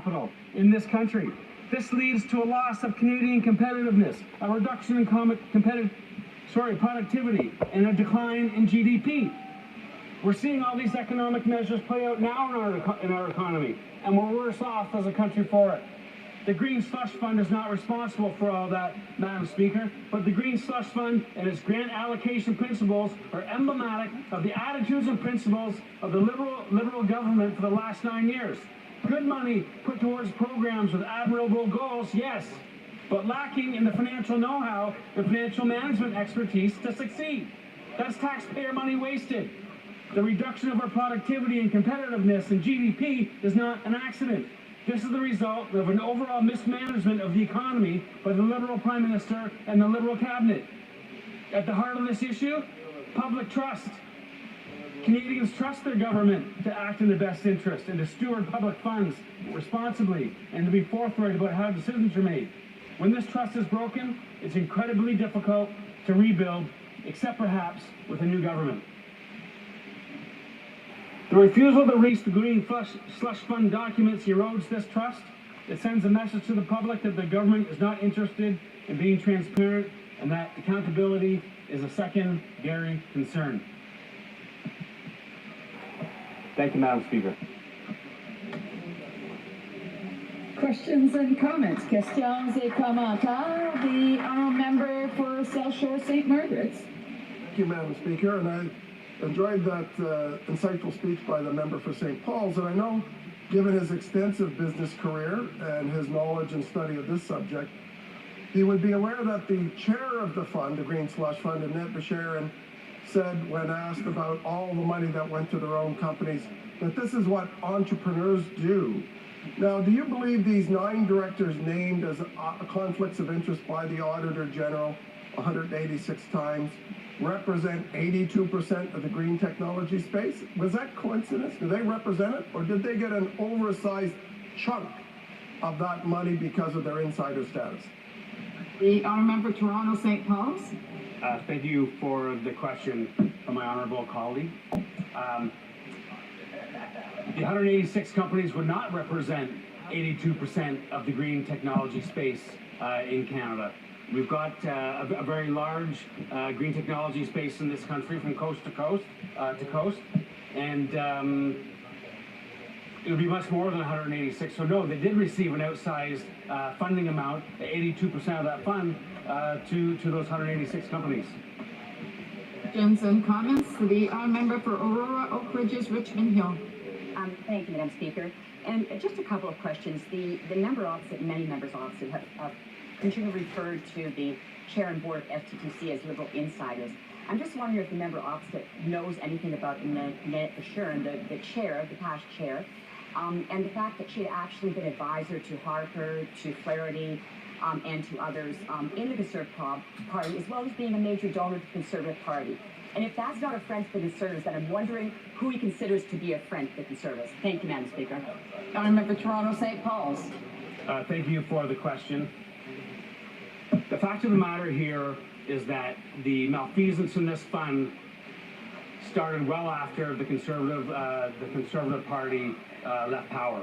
capital in this country. This leads to a loss of Canadian competitiveness, a reduction in productivity, and a decline in GDP. We're seeing all these economic measures play out now in our economy, and we're worse off as a country for it. The Green Slush Fund is not responsible for all that, Madam Speaker, but the Green Slush Fund and its grant allocation principles are emblematic of the attitudes and principles of the Liberal government for the last 9 years. Good money put towards programs with admirable goals, yes, but lacking in the financial know-how and financial management expertise to succeed. That's taxpayer money wasted. The reduction of our productivity and competitiveness in GDP is not an accident. This is the result of an overall mismanagement of the economy by the Liberal Prime Minister and the Liberal Cabinet. At the heart of this issue, public trust. Canadians trust their government to act in the best interest and to steward public funds responsibly and to be forthright about how decisions are made. When this trust is broken, it's incredibly difficult to rebuild, except perhaps with a new government. The refusal to release the Green Slush Fund documents erodes this trust. It sends a message to the public that the government is not interested in being transparent and that accountability is a secondary concern. Thank you, Madam Speaker. Questions and comments. Questions et commentaires. The honourable member for South Shore St. Margaret's. Thank you, Madam Speaker, and I enjoyed that insightful speech by the member for St. Paul's, and I know, given his extensive business career and his knowledge and study of this subject, he would be aware that the chair of the fund, the Green Slush Fund, Annette Besharon, said when asked about all the money that went to their own companies, that this is what entrepreneurs do. Now, do you believe these 9 directors named as conflicts of interest by the Auditor General 186 times represent 82% of the green technology space? Was that coincidence? Do they represent it? Or did they get an oversized chunk of that money because of their insider status? The honourable member Toronto St. Paul's. Thank you for the question from my honourable colleague. The 186 companies would not represent 82% of the green technology space in Canada. We've got a very large green technology space in this country from coast to coast, and it would be much more than 186. So no, they did receive an outsized funding amount, 82% of that fund, to those 186 companies. Questions and comments. The honourable member for Aurora, Oak Ridges, Richmond Hill. Thank you, Madam Speaker. And just a couple of questions. The member opposite, many members opposite, have continually referred to the chair and board of FTTC as Liberal insiders. I'm just wondering if the member opposite knows anything about Annette Besharon, the chair, the past chair, and the fact that she had actually been advisor to Harper, to Flaherty, and to others in the Conservative Party, as well as being a major donor to the Conservative Party. And if that's not a friend to the Conservatives, then I'm wondering who he considers to be a friend to the Conservatives. Thank you, Madam Speaker. Honourable member Toronto St. Paul's. Thank you for the question. The fact of the matter here is that the malfeasance in this fund started well after the Conservative Party left power.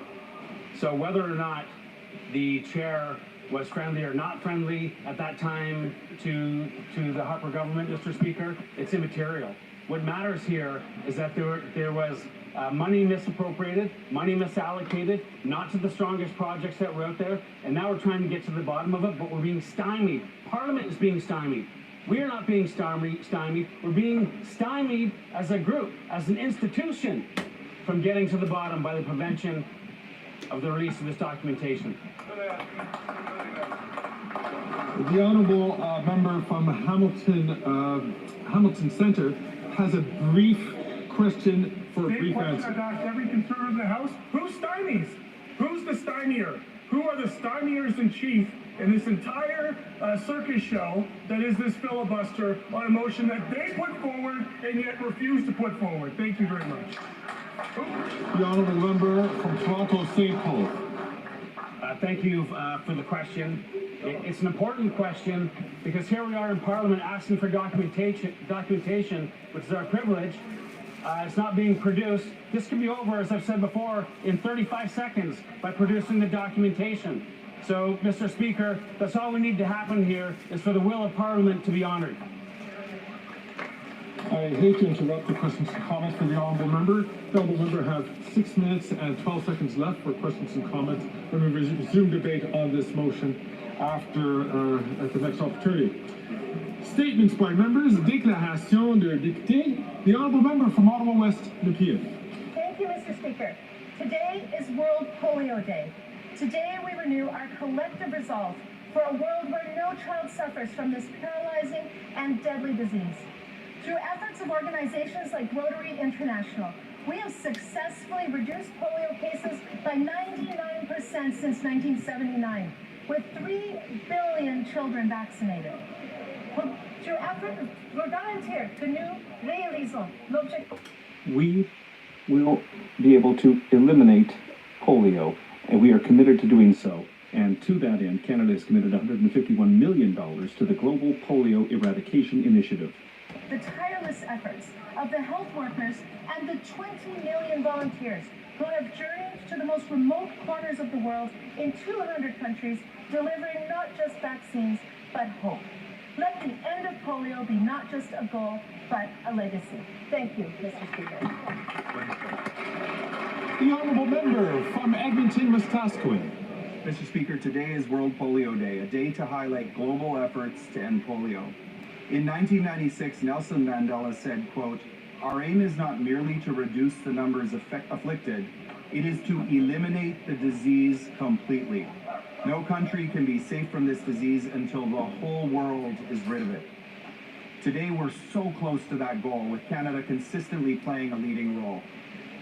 So whether or not the chair was friendly or not friendly at that time to the Harper government, Mr. Speaker, it's immaterial. What matters here is that there was money misappropriated, money misallocated, not to the strongest projects that were out there, and now we're trying to get to the bottom of it, but we're being stymied. Parliament is being stymied. We are not being stymied. We're being stymied as a group, as an institution, from getting to the bottom by the prevention of the release of this documentation. The honourable member from Hamilton Centre has a brief question for a brief answer. I've asked every Conservative in the House. Who stymies? Who's the stymier? Who are the stymiers in chief in this entire circus show that is this filibuster on a motion that they put forward and yet refuse to put forward? Thank you very much. The honourable member from Toronto St. Paul. Thank you for the question. It's an important question because here we are in Parliament asking for documentation, which is our privilege, It's not being produced. This can be over, as I've said before, in 35 seconds by producing the documentation. So, Mr. Speaker, that's all we need to happen here is for the will of Parliament to be honored. I hate to interrupt the questions and comments for the honourable member. The honourable member has 6 minutes and 12 seconds left for questions and comments when we resume debate on this motion at the next opportunity. Statements by members, déclaration de députés. The honourable member from Ottawa West, Nepean. Thank you, Mr. Speaker. Today is World Polio Day. Today we renew our collective resolve for a world where no child suffers from this paralyzing and deadly disease. Through efforts of organizations like Rotary International, we have successfully reduced polio cases by 99% since 1979, with 3 billion children vaccinated. Through efforts, volontaires que nous réalisons l'objectif. We will be able to eliminate polio, and we are committed to doing so. And to that end, Canada has committed $151 million to the Global Polio Eradication Initiative. The tireless efforts of the health workers and the 20 million volunteers who have journeyed to the most remote corners of the world in 200 countries, delivering not just vaccines, but hope. Let the end of polio be not just a goal, but a legacy. Thank you, Mr. Speaker. The honourable member from Edmonton, Wetaskiwin. Mr. Speaker, today is World Polio Day, a day to highlight global efforts to end polio. In 1996, Nelson Mandela said, quote, "Our aim is not merely to reduce the numbers afflicted, it is to eliminate the disease completely. No country can be safe from this disease until the whole world is rid of it." Today, we're so close to that goal, with Canada consistently playing a leading role.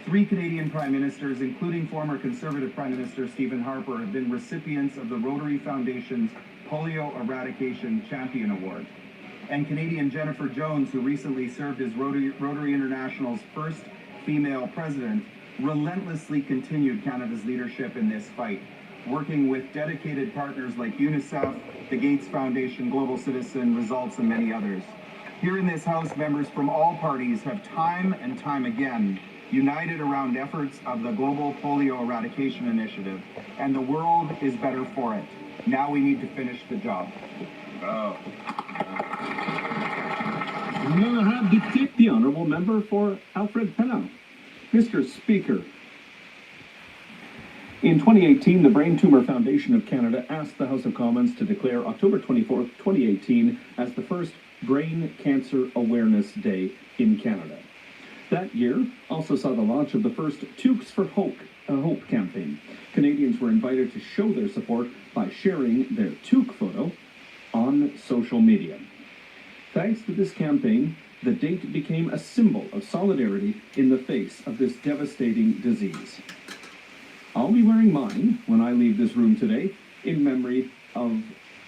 3 Canadian Prime Ministers, including former Conservative Prime Minister Stephen Harper, have been recipients of the Rotary Foundation's Polio Eradication Champion Award. And Canadian Jennifer Jones, who recently served as Rotary International's first female president, relentlessly continued Canada's leadership in this fight, working with dedicated partners like UNICEF, the Gates Foundation, Global Citizen, Results, and many others. Here in this House, members from all parties have time and time again united around efforts of the Global Polio Eradication Initiative, and the world is better for it. Now we need to finish the job. The honourable member for Alfred Pennow. Mr. Speaker, in 2018, the Brain Tumor Foundation of Canada asked the House of Commons to declare October 24th, 2018 as the first Brain Cancer Awareness Day in Canada. That year also saw the launch of the first Toques for Hope campaign. Canadians were invited to show their support by sharing their toque photo on social media. Thanks to this campaign, the date became a symbol of solidarity in the face of this devastating disease. I'll be wearing mine when I leave this room today in memory of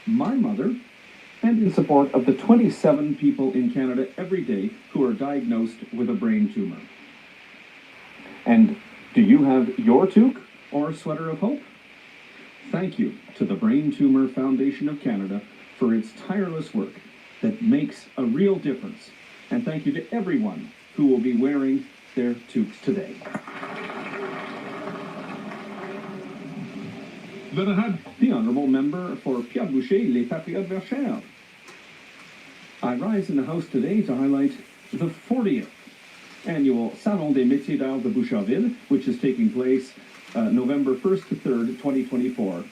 my mother and in support of the 27 people in Canada every day who are diagnosed with a brain tumor. And do you have your toque or sweater of hope? Thank you to the Brain Tumor Foundation of Canada for its tireless work that makes a real difference. And thank you to everyone who will be wearing their toques today. The honourable member for Pierre Boucher, Les Patriotes Verchères. I rise in the House today to highlight the 40th annual Salon des Métiers d'Art de Boucherville, which is taking place November 1st to 3rd, 2024.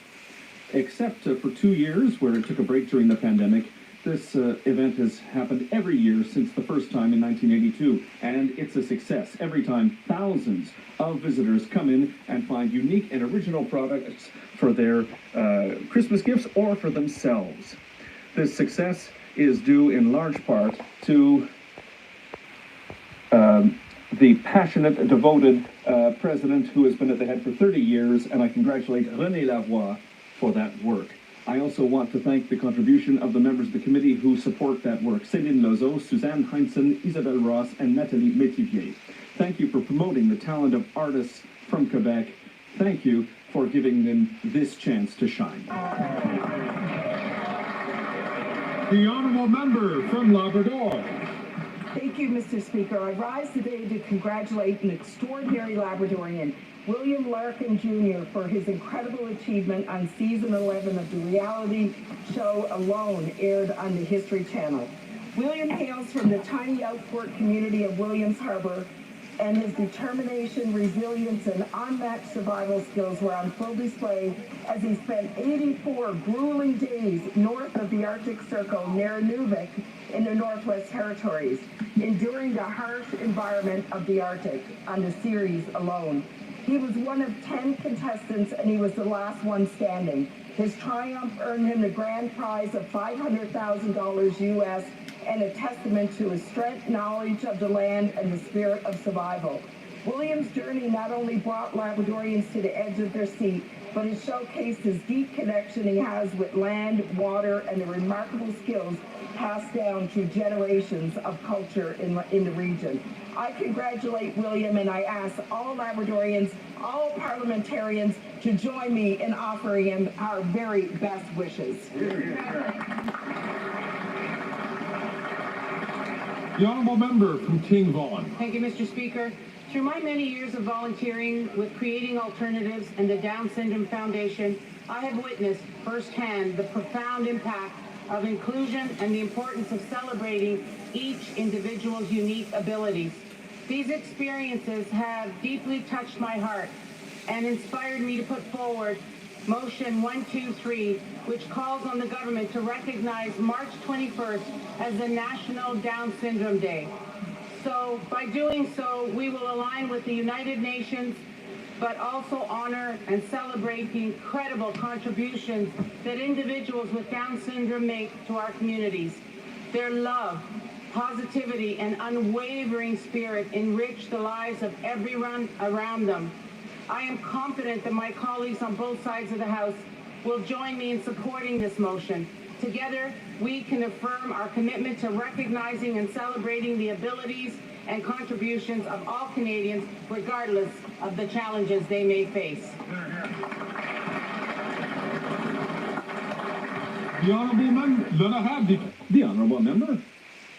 Except for 2 years where it took a break during the pandemic, this event has happened every year since the first time in 1982, and it's a success. Every time, thousands of visitors come in and find unique and original products for their Christmas gifts or for themselves. This success is due in large part to the passionate, devoted president who has been at the head for 30 years, and I congratulate René Lavoie for that work. I also want to thank the contribution of the members of the committee who support that work: Céline Lozeau, Suzanne Heinzen, Isabelle Ross, and Nathalie Métivier. Thank you for promoting the talent of artists from Quebec. Thank you for giving them this chance to shine. The honourable member from Labrador. Thank Thank you, Mr. Speaker. I rise today to congratulate an extraordinary Labradorian, William Larkin Jr., for his incredible achievement on season 11 of the reality show Alone, aired on the History Channel. William hails from the tiny outport community of Williams Harbor, and his determination, resilience, and unmatched survival skills were on full display as he spent 84 grueling days north of the Arctic Circle near Nunavut in the Northwest Territories, enduring the harsh environment of the Arctic on the series Alone. He was one of 10 contestants, and he was the last one standing. His triumph earned him the grand prize of $500,000 U.S., and a testament to his strength, knowledge of the land, and the spirit of survival. William's journey not only brought Labradorians to the edge of their seat, but it showcased his deep connection he has with land, water, and the remarkable skills passed down through generations of culture in the region. I congratulate William, and I ask all Labradorians, all parliamentarians, to join me in offering him our very best wishes. The Honourable Member from King Vaughan. Thank you, Mr. Speaker. Through my many years of volunteering with Creating Alternatives and the Down Syndrome Foundation, I have witnessed firsthand the profound impact of inclusion and the importance of celebrating each individual's unique abilities. These experiences have deeply touched my heart and inspired me to put forward Motion 123, which calls on the government to recognize March 21st as the National Down Syndrome Day. So, by doing so, we will align with the United Nations, but also honor and celebrate the incredible contributions that individuals with Down syndrome make to our communities. Their love, positivity, and unwavering spirit enrich the lives of everyone around them. I am confident that my colleagues on both sides of the House will join me in supporting this motion. Together, we can affirm our commitment to recognizing and celebrating the abilities and contributions of all Canadians, regardless of the challenges they may face. The Honourable Member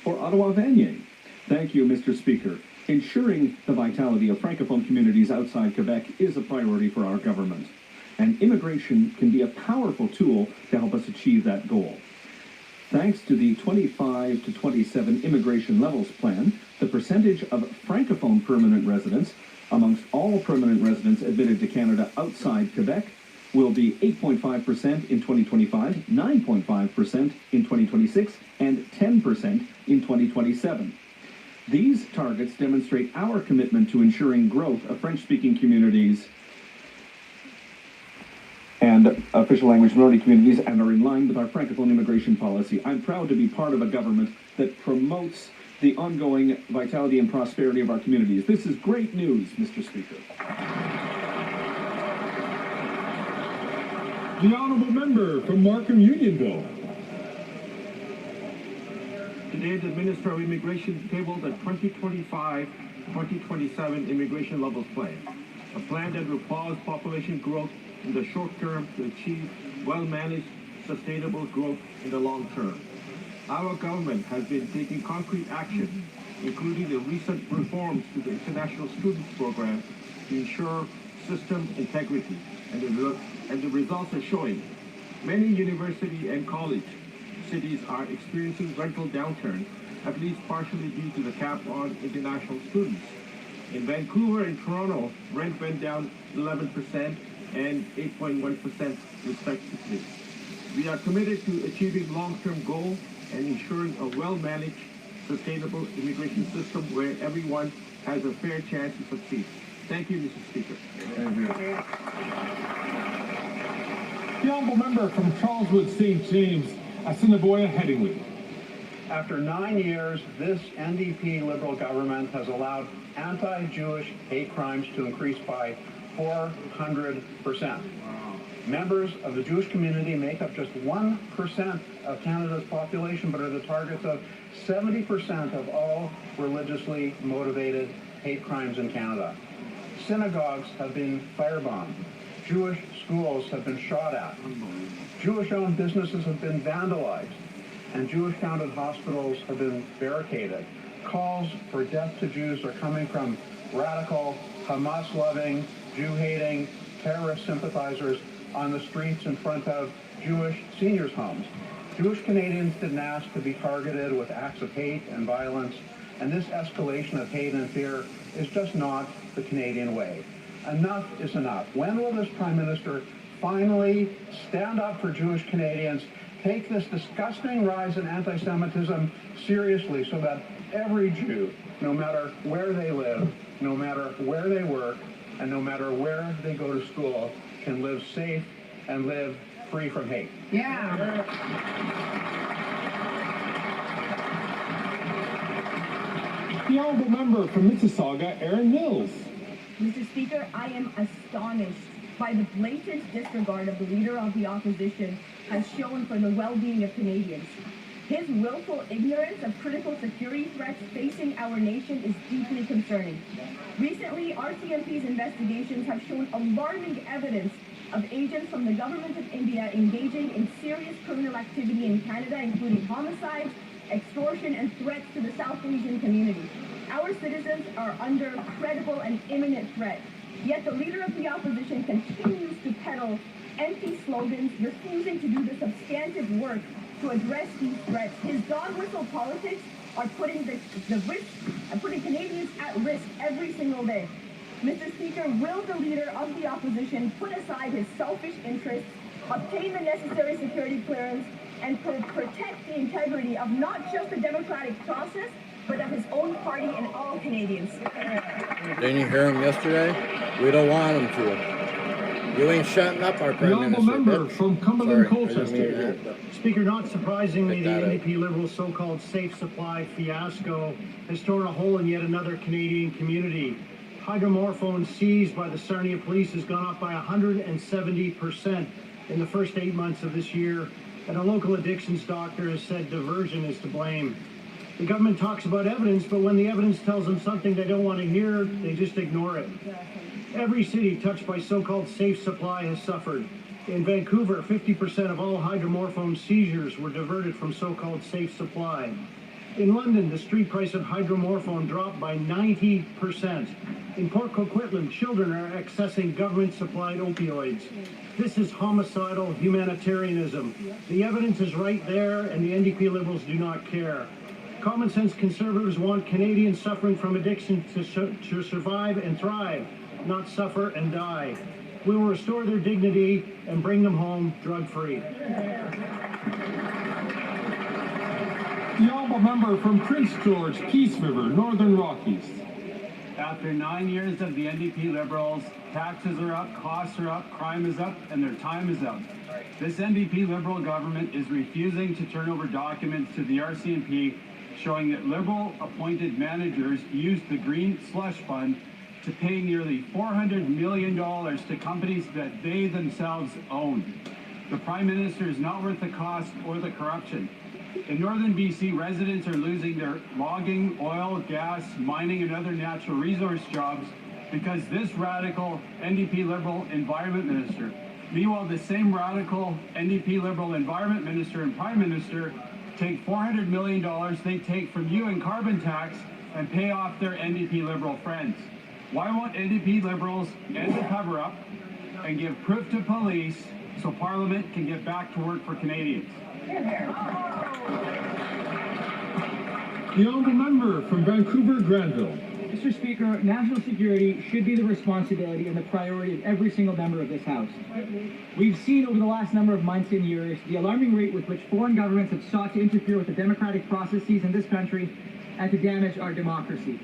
for Ottawa-Vanier. Thank you, Mr. Speaker. Ensuring the vitality of Francophone communities outside Quebec is a priority for our government, and immigration can be a powerful tool to help us achieve that goal. Thanks to the 25 to 27 Immigration Levels Plan, the percentage of Francophone permanent residents amongst all permanent residents admitted to Canada outside Quebec will be 8.5% in 2025, 9.5% in 2026, and 10% in 2027. These targets demonstrate our commitment to ensuring growth of French-speaking communities and official language minority communities, and are in line with our Francophone immigration policy. I'm proud to be part of a government that promotes the ongoing vitality and prosperity of our communities. This is great news, Mr. Speaker. The Honourable Member from Markham Unionville. Today, the Minister of Immigration tabled a 2025-2027 Immigration Levels Plan, a plan that will pause population growth in the short term to achieve well-managed, sustainable growth in the long term. Our government has been taking concrete action, including the recent reforms to the International Students Program to ensure system integrity, and the results are showing. Many university and college cities are experiencing rental downturn, at least partially due to the cap on international students. In Vancouver and Toronto, rent went down 11% and 8.1% respectively. We are committed to achieving long-term goals and ensuring a well-managed, sustainable immigration system where everyone has a fair chance to succeed. Thank you, Mr. Speaker. The Honourable Member from Charleswood St. James, Assiniboia Headingley. After 9 years, this NDP Liberal government has allowed anti-Jewish hate crimes to increase by 400%. Members of the Jewish community make up just 1% of Canada's population, but are the targets of 70% of all religiously motivated hate crimes in Canada. Synagogues have been firebombed. Jewish schools have been shot at. Jewish-owned businesses have been vandalized, and Jewish-founded hospitals have been barricaded. calls for death to Jews are coming from radical, Hamas-loving, Jew-hating, terrorist sympathizers on the streets in front of Jewish seniors' homes. Jewish Canadians didn't ask to be targeted with acts of hate and violence, and this escalation of hate and fear is just not the Canadian way. Enough is enough. When will this Prime Minister finally stand up for Jewish Canadians, take this disgusting rise in anti-Semitism seriously so that every Jew, no matter where they live, no matter where they work, and no matter where they go to school, can live safe and live free from hate? Yeah. The honourable member from Mississauga, Aaron Mills. Mr. Speaker, I am astonished by the blatant disregard of the Leader of the Opposition has shown for the well-being of Canadians. His willful ignorance of critical security threats facing our nation is deeply concerning. Recently, RCMP's investigations have shown alarming evidence of agents from the government of India engaging in serious criminal activity in Canada, including homicide, extortion, and threats to the South Asian community. Our citizens are under credible and imminent threat. Yet the Leader of the Opposition continues to peddle empty slogans, refusing to do the substantive work to address these threats. His dog whistle politics are putting putting Canadians at risk every single day. Mr. Speaker, will the Leader of the Opposition put aside his selfish interests, obtain the necessary security clearance, and protect the integrity of not just the democratic process, but of his own party and all Canadians? Didn't you hear him yesterday? We don't want him to. You ain't shutting up our Prime Minister. Member from Cumberland Colchester. Speaker, not surprisingly, the NDP Liberals' so-called safe supply fiasco has torn a hole in yet another Canadian community. Hydromorphone seized by the Sarnia police has gone up by 170% in the first 8 months of this year, and a local addictions doctor has said diversion is to blame. The government talks about evidence, but when the evidence tells them something they don't want to hear, they just ignore it. Every city touched by so-called safe supply has suffered. In Vancouver, 50% of all hydromorphone seizures were diverted from so-called safe supply. In London, the street price of hydromorphone dropped by 90%. In Port Coquitlam, children are accessing government-supplied opioids. This is homicidal humanitarianism. The evidence is right there, and the NDP Liberals do not care. Common sense conservatives want Canadians suffering from addiction to survive and thrive, not suffer and die. We will restore their dignity and bring them home drug-free. The honourable member from Prince George, Peace River, Northern Rockies. After 9 years of the NDP Liberals, taxes are up, costs are up, crime is up, and their time is up. This NDP Liberal government is refusing to turn over documents to the RCMP showing that Liberal-appointed managers used the Green Slush Fund to pay nearly $400 million to companies that they themselves own. The Prime Minister is not worth the cost or the corruption. In northern BC, residents are losing their logging, oil, gas, mining, and other natural resource jobs because this radical NDP Liberal Environment Minister. Meanwhile, the same radical NDP Liberal Environment Minister and Prime Minister take $400 million they take from you in carbon tax and pay off their NDP Liberal friends. Why won't NDP Liberals end the cover-up and give proof to police so Parliament can get back to work for Canadians? The honourable member from Vancouver, Granville. Mr. Speaker, national security should be the responsibility and the priority of every single member of this House. We've seen over the last number of months and years the alarming rate with which foreign governments have sought to interfere with the democratic processes in this country and to damage our democracy.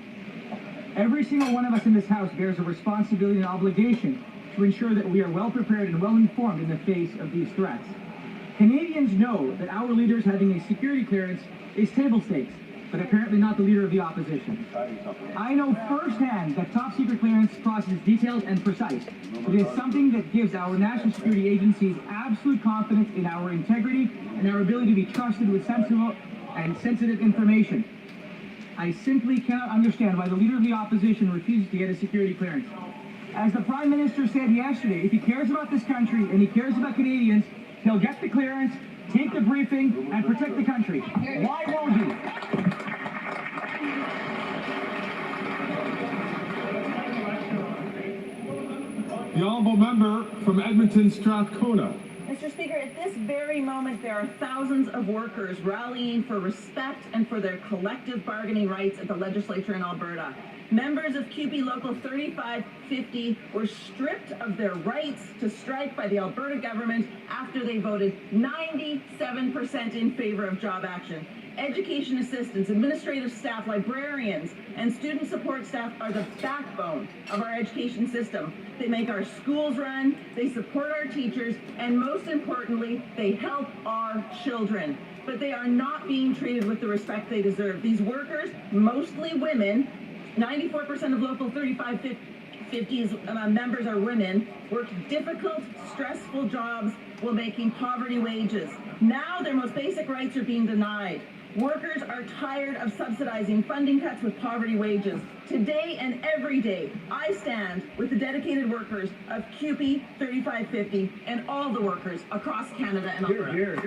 Every single one of us in this House bears a responsibility and obligation to ensure that we are well prepared and well informed in the face of these threats. Canadians know that our leaders having a security clearance is table stakes, but apparently not the Leader of the Opposition. I know firsthand that top secret clearance process is detailed and precise. It is something that gives our national security agencies absolute confidence in our integrity and our ability to be trusted with sensitive information. I simply cannot understand why the Leader of the Opposition refuses to get a security clearance. As the Prime Minister said yesterday, if he cares about this country and he cares about Canadians, he'll get the clearance, take the briefing, and protect the country. Why won't he? member from Edmonton Strathcona. Mr. Speaker, at this very moment, there are thousands of workers rallying for respect and for their collective bargaining rights at the legislature in Alberta. Members of CUPE Local 3550 were stripped of their rights to strike by the Alberta government after they voted 97% in favor of job action. Education assistants, administrative staff, librarians, and student support staff are the backbone of our education system. They make our schools run, they support our teachers, and most importantly, they help our children. But they are not being treated with the respect they deserve. These workers, mostly women, 94% of Local 3550's members are women, work difficult, stressful jobs while making poverty wages. Now their most basic rights are being denied. Workers are tired of subsidizing funding cuts with poverty wages. Today and every day, I stand with the dedicated workers of CUPE 3550 and all the workers across Canada and Alberta.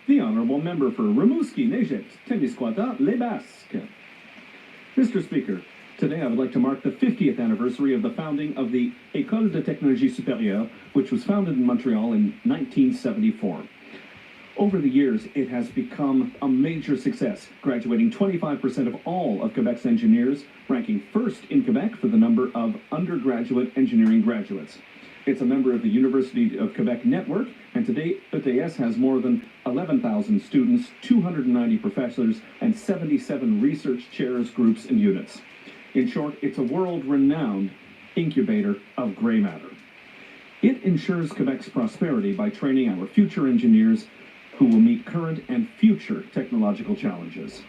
The Honourable Member for Rimouski, Négette, Témiscouata, Les Basques. Mr. Speaker, today I would like to mark the 50th anniversary of the founding of the École de Technologie Supérieure, which was founded in Montreal in 1974. Over the years, it has become a major success, graduating 25% of all of Quebec's engineers, ranking first in Quebec for the number of undergraduate engineering graduates. It's a member of the University of Quebec network, and today ETS has more than 11,000 students, 290 professors, and 77 research chairs, groups, and units. In short, it's a world-renowned incubator of gray matter. It ensures Quebec's prosperity by training our future engineers who will meet current and future technological challenges.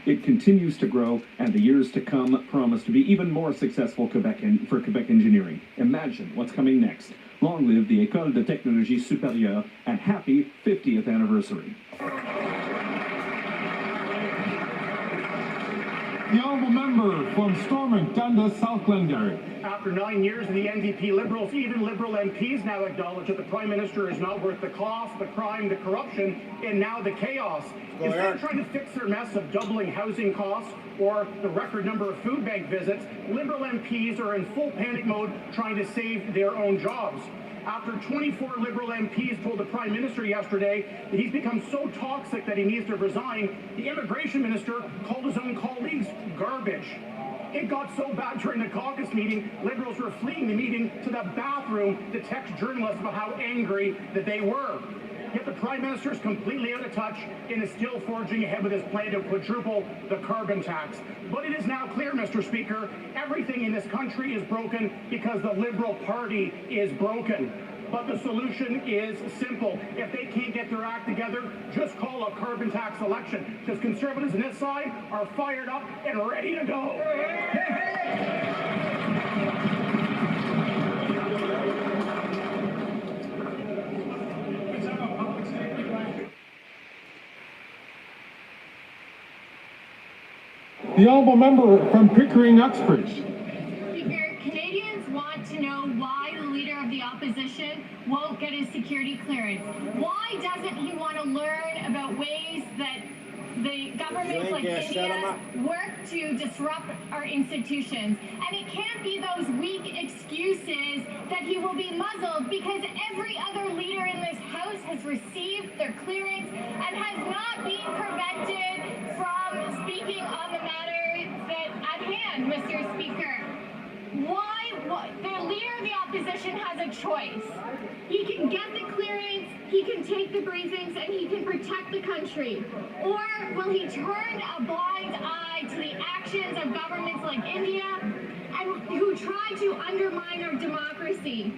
It continues to grow, and the years to come promise to be even more successful for Quebec engineering. Imagine what's coming next. Long live the École de Technologie Supérieure, and happy 50th anniversary. The Honourable Member from Stormont, Dundas, South Glengarry. After 9 years of the NDP Liberals, even Liberal MPs now acknowledge that the Prime Minister is not worth the cost, the crime, the corruption, and now the chaos. Instead of trying to fix their mess of doubling housing costs or the record number of food bank visits, Liberal MPs are in full panic mode trying to save their own jobs. After 24 Liberal MPs told the Prime Minister yesterday that he's become so toxic that he needs to resign, the Immigration Minister called his own colleagues garbage. It got so bad during the caucus meeting, Liberals were fleeing the meeting to the bathroom to text journalists about how angry that they were. Yet the Prime Minister is completely out of touch and is still forging ahead with his plan to quadruple the carbon tax. But it is now clear, Mr. Speaker, everything in this country is broken because the Liberal Party is broken. But the solution is simple. If they can't get their act together, just call a carbon tax election. Because Conservatives on this side are fired up and ready to go. The Honourable Member from Pickering, Uxbridge. Speaker, Canadians want to know why the Leader of the Opposition won't get his security clearance. Why doesn't he want to learn about ways that the governments like India work to disrupt our institutions? And it can't be those weak excuses that he will be muzzled, because every other leader in this House has received their clearance and has not been prevented from speaking on the matter at hand, Mr. Speaker. The Leader of the Opposition has a choice. He can get the clearance, he can take the briefings, and he can protect the country. Or will he turn a blind eye to the actions of governments like India and who try to undermine our democracy?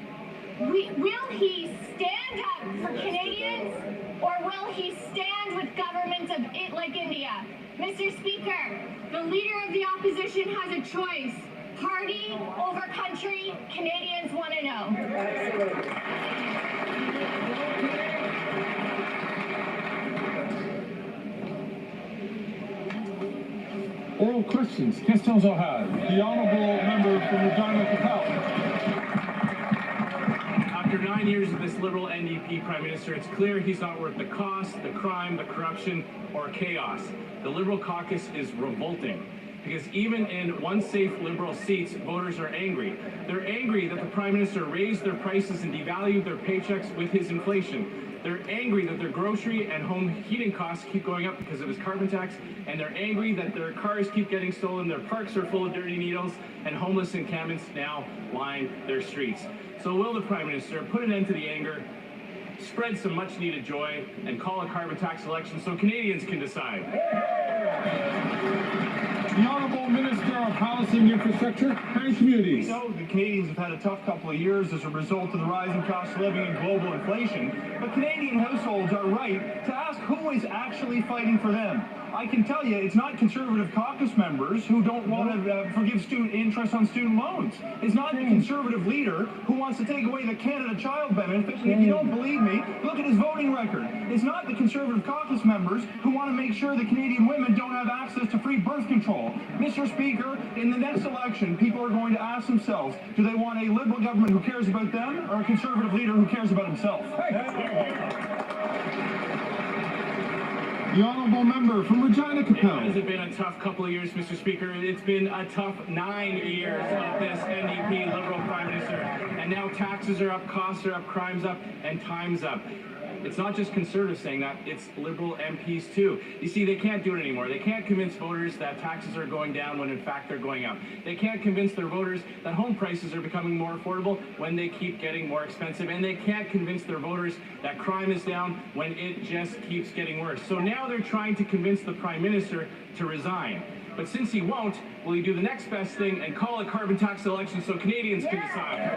Will he stand up for Canadians, or will he stand with governments like India? Mr. Speaker, the Leader of the Opposition has a choice. Party over country, Canadians want to know. Oral questions. Questions orales. The Honourable Member from Regina Capel. After 9 years of this Liberal NDP Prime Minister, it's clear he's not worth the cost, the crime, the corruption, or chaos. The Liberal caucus is revolting. because even in one safe Liberal seats, voters are angry. They're angry that the Prime Minister raised their prices and devalued their paychecks with his inflation. They're angry that their grocery and home heating costs keep going up because of his carbon tax, and they're angry that their cars keep getting stolen, their parks are full of dirty needles, and homeless encampments now line their streets. So will the Prime Minister put an end to the anger, spread some much-needed joy, and call a carbon tax election so Canadians can decide? The Honourable Minister of Housing, Infrastructure and Communities. We know the Canadians have had a tough couple of years as a result of the rising cost of living and global inflation, but Canadian households are right to ask who is actually fighting for them. I can tell you, it's not Conservative caucus members who don't want to forgive student interest on student loans. It's not the Conservative leader who wants to take away the Canada Child Benefit. And if you don't believe me, look at his voting record. It's not the Conservative caucus members who want to make sure that Canadian women don't have access to free birth control. Mr. Speaker, in the next election, people are going to ask themselves, do they want a Liberal government who cares about them or a Conservative leader who cares about himself? The Honourable Member from Regina Capel. Has it been a tough couple of years, Mr. Speaker? It's been a tough 9 years of this NDP Liberal Prime Minister. And now taxes are up, costs are up, crime's up, and time's up. It's not just Conservatives saying that, it's Liberal MPs too. You see, they can't do it anymore. They can't convince voters that taxes are going down when in fact they're going up. They can't convince their voters that home prices are becoming more affordable when they keep getting more expensive. And they can't convince their voters that crime is down when it just keeps getting worse. So now they're trying to convince the Prime Minister to resign. But since he won't, will he do the next best thing and call a carbon tax election so Canadians can decide?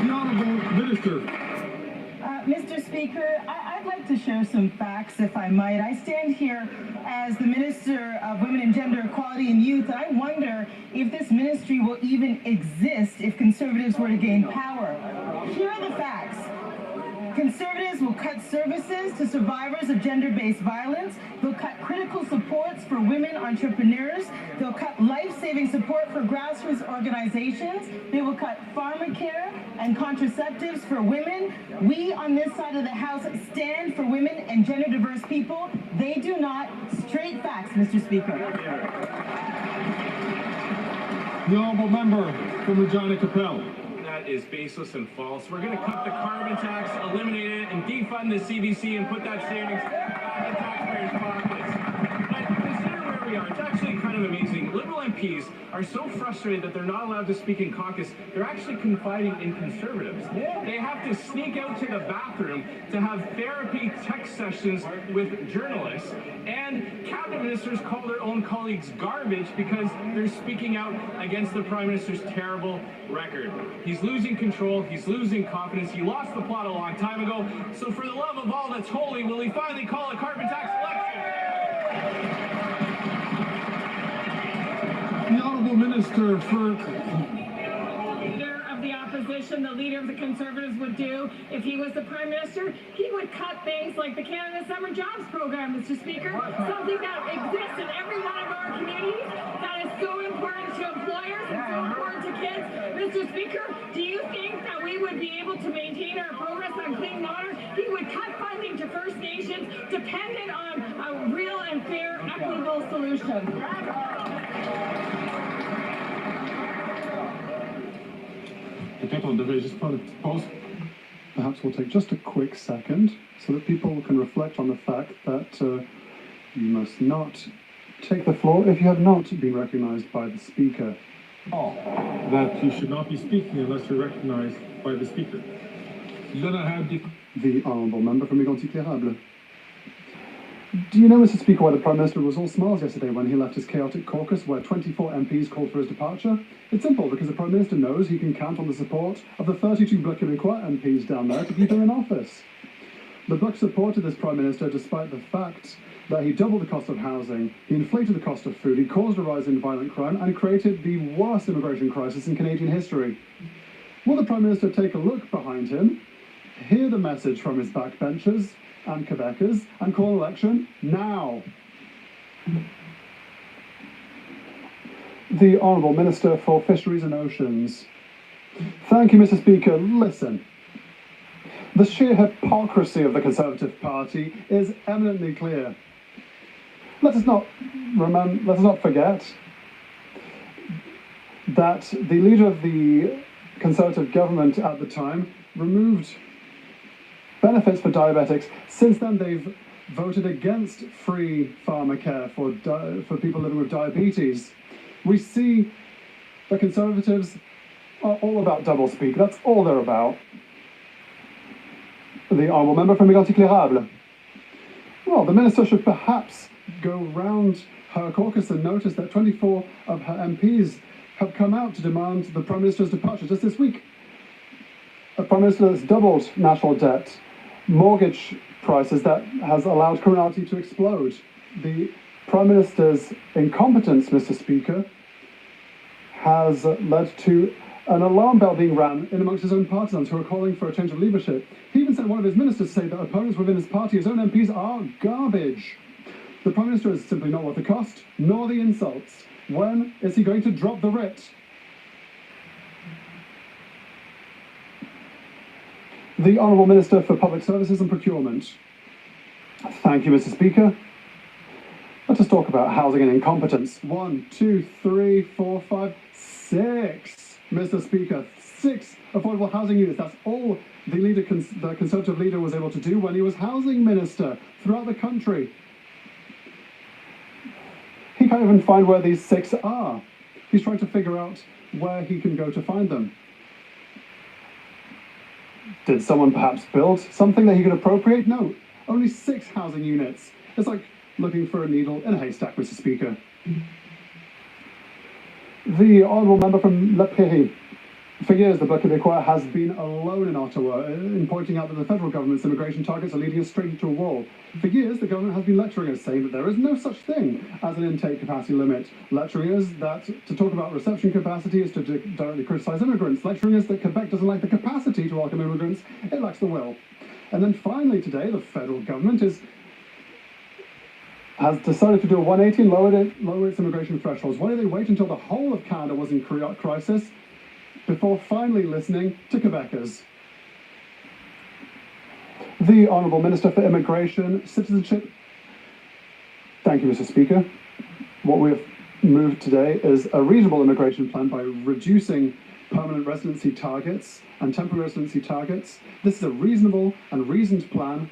The Honourable Minister. Mr. Speaker, I'd like to share some facts, if I might. I stand here as the Minister of Women and Gender Equality and Youth. I wonder if this ministry will even exist if Conservatives were to gain power. Here are the facts. Conservatives will cut services to survivors of gender-based violence. They'll cut critical supports for women entrepreneurs. They'll cut life-saving support for grassroots organizations. They will cut pharmacare and contraceptives for women. We on this side of the House stand for women and gender-diverse people. They do not. Straight facts, Mr. Speaker. The Honourable Member from Regina Capel. That is baseless and false. We're going to cut the carbon tax, eliminate it, and defund the CBC and put that savings back in taxpayers' pockets. But consider where we are. It's actually kind of amazing. Liberal MPs are so frustrated that they're not allowed to speak in caucus, they're actually confiding in Conservatives. They have to sneak out to the bathroom to have therapy text sessions with journalists, and cabinet ministers call their own colleagues garbage because they're speaking out against the Prime Minister's terrible record. He's losing control, he's losing confidence, he lost the plot a long time ago, so for the love of all that's holy, will he finally call a carbon tax election? The Honourable Minister for... Leader of the opposition, the leader of the Conservatives would do if he was the Prime Minister, he would cut things like the Canada Summer Jobs Program, Mr. Speaker, something that exists in every one of our communities, that is so important to employers and so important to kids. Mr. Speaker, do you think that we would be able to maintain our progress on clean water? He would cut funding to First Nations dependent on a real and fair, equitable solution. Perhaps we'll take just a quick second so that people can reflect on the fact that you must not take the floor if you have not been recognized by the Speaker. That you should not be speaking unless you're recognized by the Speaker. The Honourable Member from Mégantic-L'Érable. Do you know, Mr. Speaker, why the Prime Minister was all smiles yesterday when he left his chaotic caucus where 24 MPs called for his departure? It's simple, because the Prime Minister knows he can count on the support of the 32 Bloc Québécois MPs down there to keep him in office. The Bloc supported this Prime Minister despite the fact that he doubled the cost of housing, he inflated the cost of food, he caused a rise in violent crime and created the worst immigration crisis in Canadian history. Will the Prime Minister take a look behind him, hear the message from his backbenchers and Quebecers, and call an election now? The Honourable Minister for Fisheries and Oceans. Thank you, Mr. Speaker. Listen. The sheer hypocrisy of the Conservative Party is eminently clear. Let us not forget that the leader of the Conservative government at the time removed benefits for diabetics. Since then, they've voted against free pharmacare for people living with diabetes. We see the Conservatives are all about doublespeak. That's all they're about. The honourable member from Mégantic-L'Érable. Well, the minister should perhaps go round her caucus and notice that 24 of her MPs have come out to demand the Prime Minister's departure just this week. A Prime Minister that's doubled national debt, mortgage prices that has allowed criminality to explode. The Prime Minister's incompetence, Mr. Speaker, has led to an alarm bell being rang in amongst his own partisans who are calling for a change of leadership. He even sent one of his ministers to say that opponents within his party, his own MPs, are garbage. The Prime Minister is simply not worth the cost, nor the insults. When is he going to drop the writ? The Honourable Minister for Public Services and Procurement. Thank you, Mr. Speaker. Let us talk about housing and incompetence. 1, 2, 3, 4, 5, 6. Mr. Speaker, 6 affordable housing units. That's all the Conservative leader was able to do when he was housing minister throughout the country. He can't even find where these 6 are. He's trying to figure out where he can go to find them. Did someone perhaps build something that he could appropriate? No, only 6 housing units. It's like looking for a needle in a haystack, Mr. Speaker. The honourable member from La Prairie. For years, the Bloc Québécois has been alone in Ottawa in pointing out that the federal government's immigration targets are leading us straight into a wall. For years, the government has been lecturing us, saying that there is no such thing as an intake capacity limit, lecturing us that to talk about reception capacity is to directly criticise immigrants, lecturing us that Quebec doesn't like the capacity to welcome immigrants, it lacks the will. And then finally today, the federal government has decided to do a 180 and lower its immigration thresholds. Why did they wait until the whole of Canada was in crisis before finally listening to Quebecers? The Honourable Minister for Immigration, Citizenship. Thank you, Mr. Speaker. What we have moved today is a reasonable immigration plan by reducing permanent residency targets and temporary residency targets. This is a reasonable and reasoned plan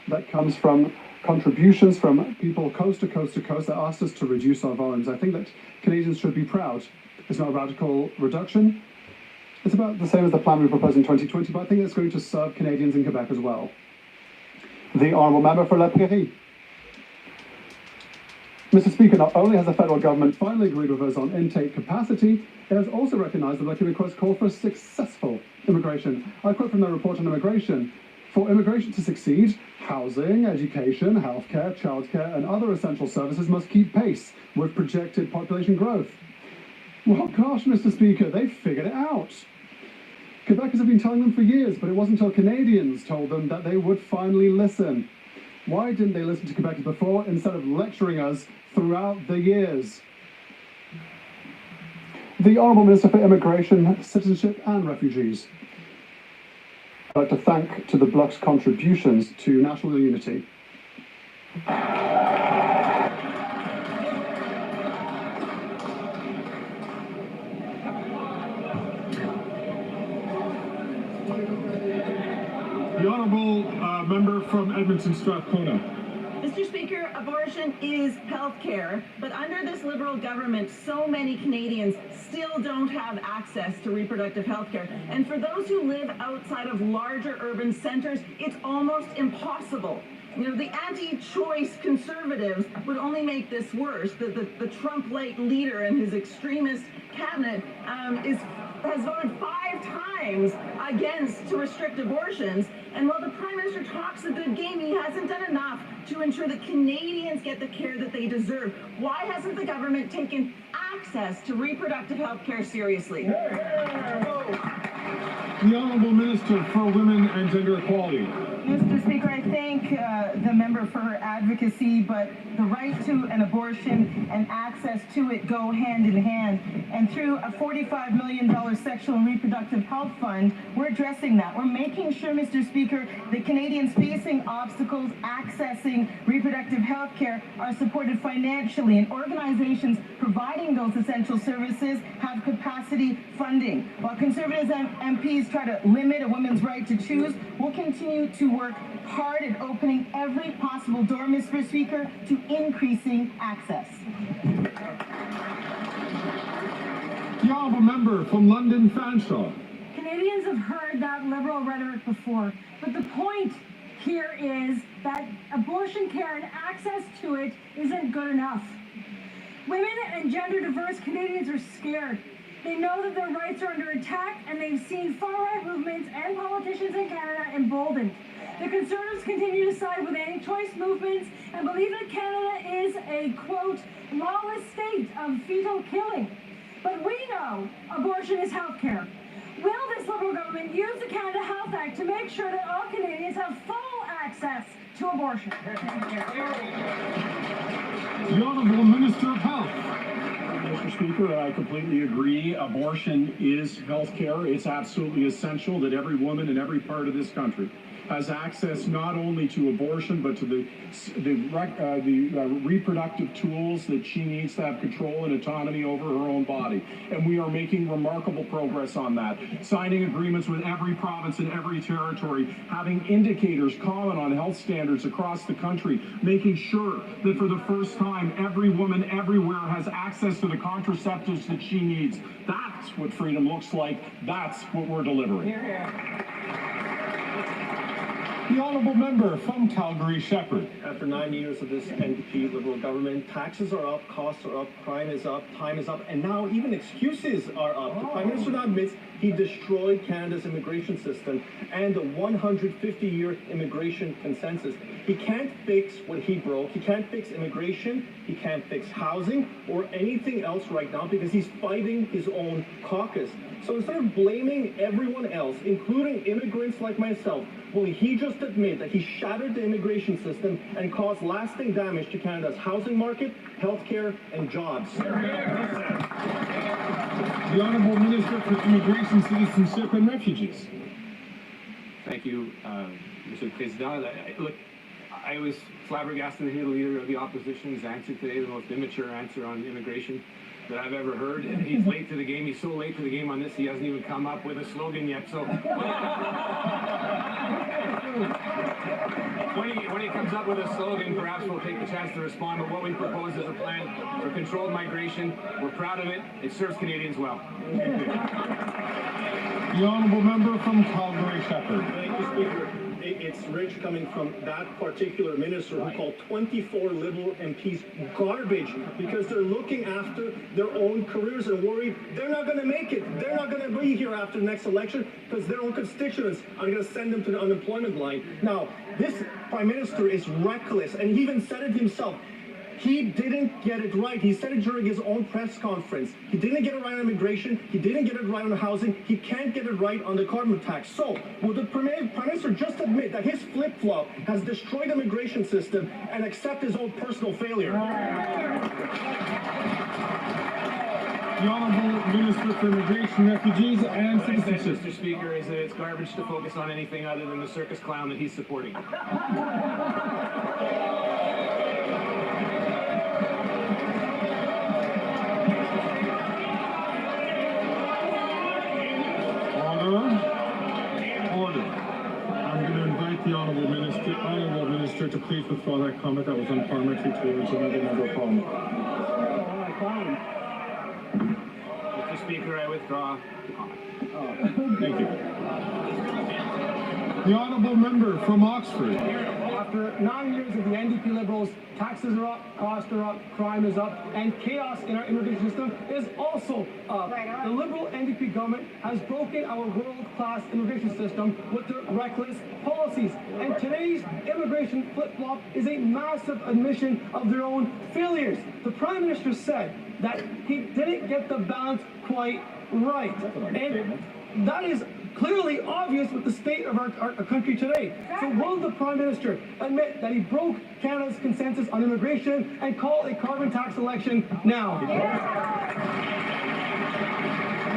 that comes from contributions from people coast to coast to coast that asked us to reduce our volumes. I think that Canadians should be proud. It's not a radical reduction. It's about the same as the plan we proposed in 2020, but I think it's going to serve Canadians in Quebec as well. The Honourable Member for La Prairie. Mr. Speaker, not only has the federal government finally agreed with us on intake capacity, it has also recognised the Bloc Québécois call for successful immigration. I quote from their report on immigration. For immigration to succeed, housing, education, healthcare, childcare, and other essential services must keep pace with projected population growth. Well, gosh, Mr. Speaker, they've figured it out. Quebecers have been telling them for years, but it wasn't until Canadians told them that they would finally listen. Why didn't they listen to Quebecers before instead of lecturing us throughout the years? The Honourable Minister for Immigration, Citizenship and Refugees. I'd like to thank to the Bloc's contributions to national unity. The Honourable Member from Edmonton Strathcona. Mr. Speaker, abortion is health care, but under this Liberal government, so many Canadians still don't have access to reproductive health care. And for those who live outside of larger urban centres, it's almost impossible. You know, the anti-choice Conservatives would only make this worse. The Trump-like leader and his extremist cabinet has voted 5 times against to restrict abortions. And while the Prime Minister talks a good game, he hasn't done enough to ensure that Canadians get the care that they deserve. Why hasn't the government taken access to reproductive health care seriously? The Honourable Minister for Women and Gender Equality. Mr. Speaker, I thank the member for her advocacy, but the right to an abortion and access to it go hand in hand. And through a $45 million sexual and reproductive health fund, we're addressing that. We're making sure, Mr. Speaker, that Canadians facing obstacles accessing reproductive health care are supported financially, and organizations providing those essential services have capacity funding. While Conservatives MPs try to limit a woman's right to choose, we'll continue to work hard at opening every possible door, Mr. Speaker, to increasing access. The honourable member from London Fanshawe. Canadians have heard that liberal rhetoric before, but the point here is that abortion care and access to it isn't good enough. Women and gender-diverse Canadians are scared. They know that their rights are under attack, and they've seen far-right movements and politicians in Canada emboldened. The Conservatives continue to side with anti-choice movements and believe that Canada is a, quote, lawless state of fetal killing. But we know abortion is health care. Will this Liberal government use the Canada Health Act to make sure that all Canadians have full access to abortion? The Honourable Minister of Health. Mr. Speaker, I completely agree. Abortion is health care. It's absolutely essential that every woman in every part of this country has access not only to abortion, but to the reproductive tools that she needs to have control and autonomy over her own body. And we are making remarkable progress on that. Signing agreements with every province and every territory, having indicators common on health standards across the country, making sure that for the first time, every woman everywhere has access to the contraceptives that she needs. That's what freedom looks like. That's what we're delivering. Hear, hear. The honourable member from Calgary Shepherd. After 9 years of this NDP Liberal government, taxes are up, costs are up, crime is up, time is up, and now even excuses are up. The Prime Minister now admits he destroyed Canada's immigration system and the 150-year immigration consensus. He can't fix what he broke. He can't fix immigration. He can't fix housing or anything else right now because he's fighting his own caucus. So instead of blaming everyone else, including immigrants like myself, will he just admit that he shattered the immigration system and caused lasting damage to Canada's housing market, healthcare, and jobs? The Honourable Minister for Immigration, Citizenship and Refugees. Thank you, Mr. President. Look, I was flabbergasted to hear the Leader of the Opposition's answer today, the most immature answer on immigration that I've ever heard. And he's late to the game. He's so late to the game on this, he hasn't even come up with a slogan yet. So when he comes up with a slogan, perhaps we'll take the chance to respond. But what we propose is a plan for controlled migration. We're proud of it. It serves Canadians well. The honourable member from Calgary Shepherd. Thank you, Speaker. It's rich coming from that particular minister who called 24 Liberal MPs garbage because they're looking after their own careers and worried they're not going to make it. They're not going to be here after the next election because their own constituents are going to send them to the unemployment line. Now, this Prime Minister is reckless, and he even said it himself. He didn't get it right. He said it during his own press conference. He didn't get it right on immigration. He didn't get it right on housing. He can't get it right on the carbon tax. So, will the Prime Minister just admit that his flip-flop has destroyed the immigration system and accept his own personal failure? The Honourable Minister for Immigration, Refugees and Citizenship. Mr. Speaker, is that it's garbage to focus on anything other than the circus clown that he's supporting. Order. I'm going to invite the Honourable Minister to please withdraw that comment that was unparliamentary towards another member of Parliament. Mr. Speaker, I withdraw the comment. Thank you. The Honourable Member from Oxford. After 9 years of the NDP Liberals, taxes are up, costs are up, crime is up, and chaos in our immigration system is also up. The Liberal NDP government has broken our world-class immigration system with their reckless policies. And today's immigration flip-flop is a massive admission of their own failures. The Prime Minister said that he didn't get the balance quite right. And that is clearly obvious with the state of our country today. So will the Prime Minister admit that he broke Canada's consensus on immigration and call a carbon tax election now?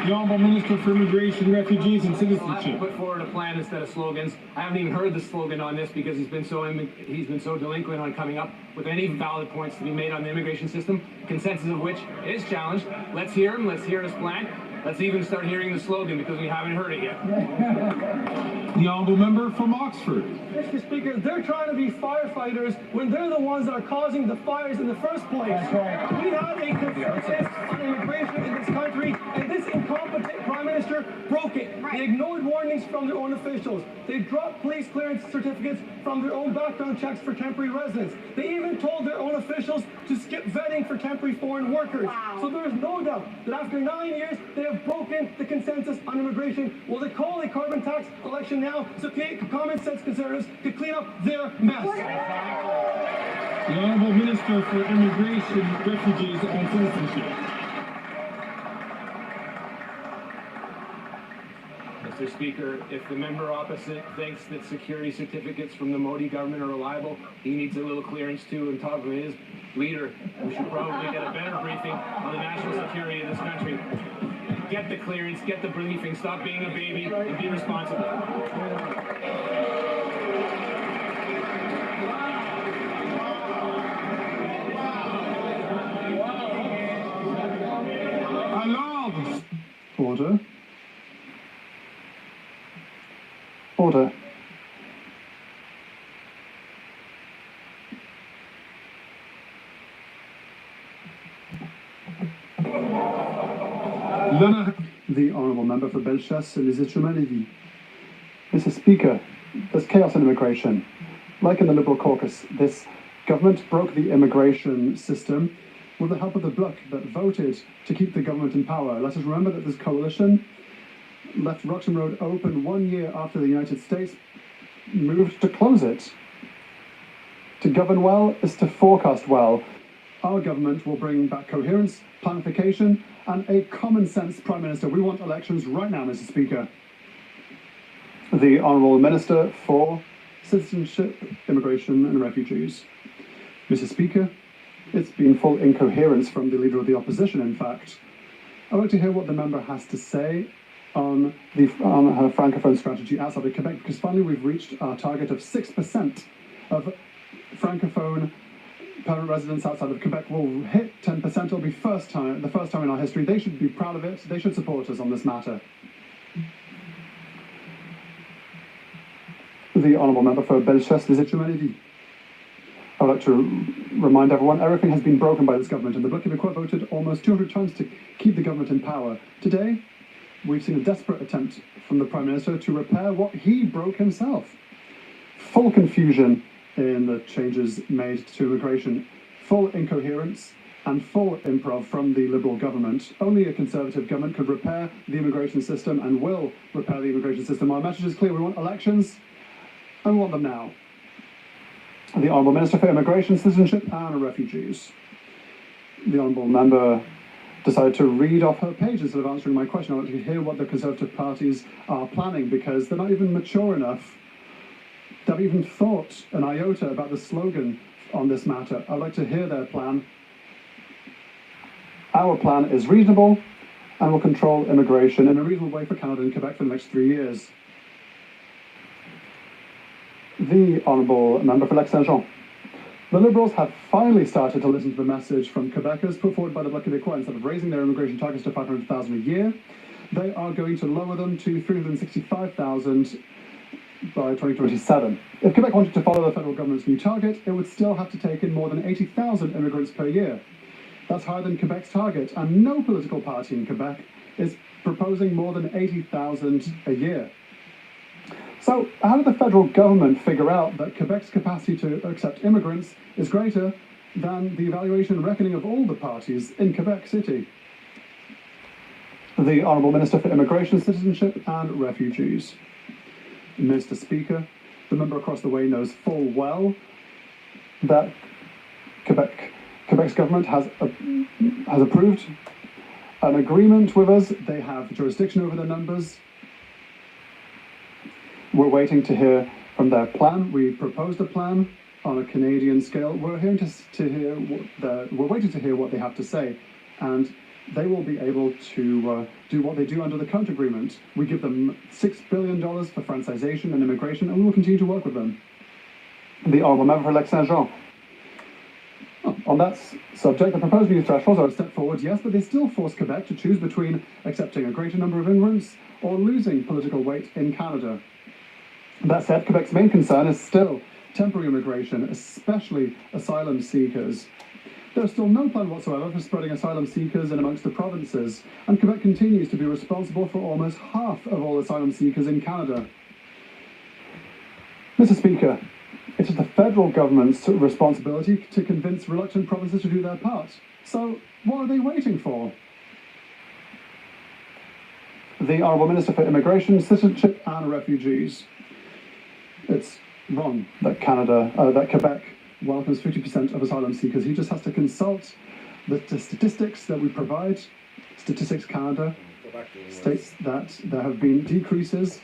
The Honourable Minister for Immigration, Refugees and Citizenship. Put forward a plan instead of slogans. I haven't even heard the slogan on this because he's been so delinquent on coming up with any valid points to be made on the immigration system, consensus of which is challenged. Let's hear him. Let's hear his plan. Let's even start hearing the slogan because we haven't heard it yet. The Honourable Member from Oxford. Mr. Speaker, they're trying to be firefighters when they're the ones that are causing the fires in the first place. We have a consensus on immigration in this country, and this incompetent Prime Minister broke it. They ignored warnings from their own officials. They dropped police clearance certificates from their own background checks for temporary residents. They even told their own officials to skip vetting for temporary foreign workers. So there is no doubt that after 9 years, they have broken the consensus on immigration. Will they call a carbon tax election now so common sense Conservatives could clean up their mess? The Honourable Minister for Immigration, Refugees and Citizenship. Mr. Speaker, if the member opposite thinks that security certificates from the Modi government are reliable, he needs a little clearance too and talk to his leader, who should probably get a better briefing on the national security of this country. Get the clearance, get the briefing, stop being a baby, and be responsible. Order. Order. The Honourable Member for Bellechasse, Lizette-Lévy. Mr. Speaker, there's chaos in immigration. Like in the Liberal caucus, this government broke the immigration system with the help of the Bloc that voted to keep the government in power. Let us remember that this coalition left Roxham Road open 1 year after the United States moved to close it. To govern well is to forecast well. Our government will bring back coherence, planification, and a common sense Prime Minister. We want elections right now, Mr. Speaker. The Honourable Minister for Citizenship, Immigration and Refugees. Mr. Speaker, it's been full incoherence from the Leader of the Opposition, in fact. I'd like to hear what the member has to say on her Francophone strategy outside of Quebec, because finally we've reached our target of 6% of Francophone permanent residents outside of Quebec will hit 10%. It'll be the first time in our history. They should be proud of it. They should support us on this matter. The Honourable Member for Bellechasse, Lizette-Lévy. I would like to remind everyone, everything has been broken by this government, and the Bloc Québécois voted almost 200 times to keep the government in power. Today, we've seen a desperate attempt from the Prime Minister to repair what he broke himself. Full confusion in the changes made to immigration, full incoherence, and full improv from the Liberal government. Only a Conservative government could repair the immigration system and will repair the immigration system. Our message is clear. We want elections, and we want them now. The Honourable Minister for Immigration, Citizenship and Refugees. The Honourable Member decided to read off her page instead of answering my question. I'd like to hear what the Conservative parties are planning, because they're not even mature enough to have even thought an iota about the slogan on this matter. I'd like to hear their plan. Our plan is reasonable and will control immigration in a reasonable way for Canada and Quebec for the next 3 years. The Honourable Member for Lac-Saint-Jean. The Liberals have finally started to listen to the message from Quebecers put forward by the Bloc Québécois. Instead of raising their immigration targets to 500,000 a year, they are going to lower them to 365,000 by 2027. If Quebec wanted to follow the federal government's new target, it would still have to take in more than 80,000 immigrants per year. That's higher than Quebec's target, and no political party in Quebec is proposing more than 80,000 a year. So how did the federal government figure out that Quebec's capacity to accept immigrants is greater than the evaluation and reckoning of all the parties in Quebec City? The Honourable Minister for Immigration, Citizenship and Refugees. Mr. Speaker, the member across the way knows full well that Quebec Quebec's government has approved an agreement with us. They have jurisdiction over the numbers. We're waiting to hear from their plan. We proposed a plan on a Canadian scale. We're waiting to hear what they have to say, and they will be able to do what they do under the current agreement. We give them $6 billion for francization and immigration, and we will continue to work with them. The Honourable Member for Lac-Saint-Jean. On that subject, the proposed new thresholds are a step forward, yes, but they still force Quebec to choose between accepting a greater number of immigrants or losing political weight in Canada. That said, Quebec's main concern is still temporary immigration, especially asylum seekers. There's still no plan whatsoever for spreading asylum seekers in amongst the provinces, and Quebec continues to be responsible for almost half of all asylum seekers in Canada. Mr. Speaker, it is the federal government's responsibility to convince reluctant provinces to do their part. So, what are they waiting for? The Honourable Minister for Immigration, Citizenship and Refugees. It's wrong that Quebec welcomes 50% of asylum seekers. He just has to consult the statistics that we provide. Statistics Canada states that there have been decreases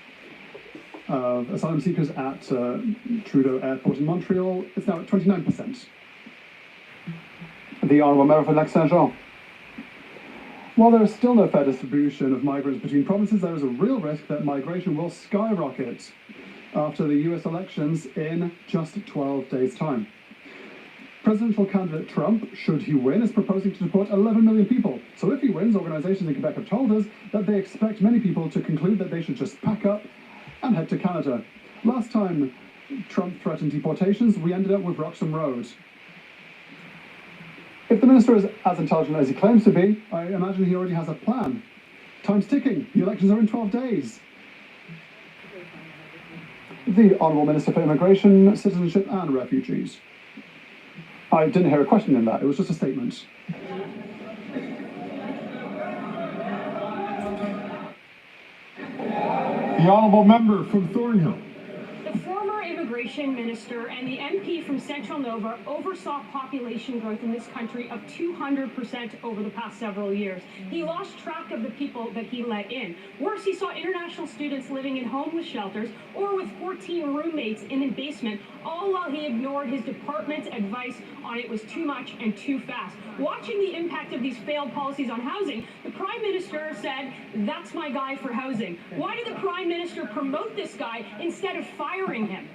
of asylum seekers at Trudeau Airport in Montreal. It's now at 29%. The Honourable Member for Lac-Saint-Jean. While there is still no fair distribution of migrants between provinces, there is a real risk that migration will skyrocket after the US elections in just 12 days' time. Presidential candidate Trump, should he win, is proposing to deport 11 million people. So if he wins, organisations in Quebec have told us that they expect many people to conclude that they should just pack up and head to Canada. Last time Trump threatened deportations, we ended up with Roxham Road. If the minister is as intelligent as he claims to be, I imagine he already has a plan. Time's ticking. The elections are in 12 days. The Honourable Minister for Immigration, Citizenship and Refugees. I didn't hear a question in that. It was just a statement. The Honourable Member from Thornhill. The former immigration minister and the MP from Central Nova oversaw population growth in this country of 200% over the past several years. He lost track of the people that he let in. Worse, he saw international students living in homeless shelters or with 14 roommates in a basement, all while he ignored his department's advice on it was too much and too fast. Watching the impact of these failed policies on housing, the Prime Minister said, "That's my guy for housing." Why did the Prime Minister promote this guy instead of firing him?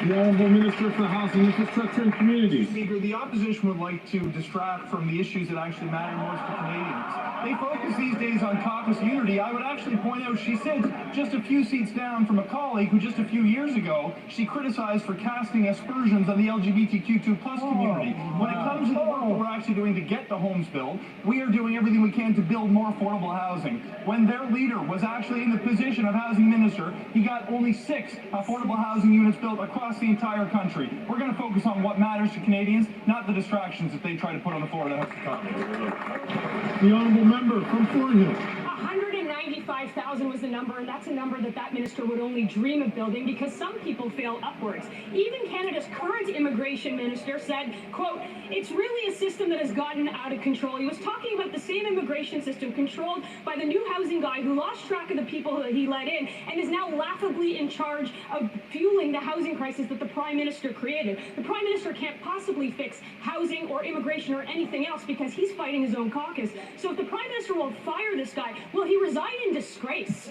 The Honourable Minister for Housing, Infrastructure and Communities. Speaker, the opposition would like to distract from the issues that actually matter most to Canadians. They focus these days on caucus unity. I would actually point out she sits just a few seats down from a colleague who just a few years ago she criticized for casting aspersions on the LGBTQ2+ community. When it comes to the work that we're actually doing to get the homes built, we are doing everything we can to build more affordable housing. When their leader was actually in the position of housing minister, he got only 6 affordable housing units built across the entire country. We're going to focus on what matters to Canadians, not the distractions that they try to put on the floor of the House of Commons. The Honourable Member from Thornhill. 195,000 was the number, and that's a number that minister would only dream of building because some people fail upwards. Even Canada's current immigration minister said, quote, "It's really a system that has gotten out of control." He was talking about the same immigration system controlled by the new housing guy who lost track of the people that he let in and is now laughably in charge of fueling the housing crisis that the Prime Minister created. The Prime Minister can't possibly fix housing or immigration or anything else because he's fighting his own caucus. So if the Prime Minister won't fire this guy, will he resign in disgrace?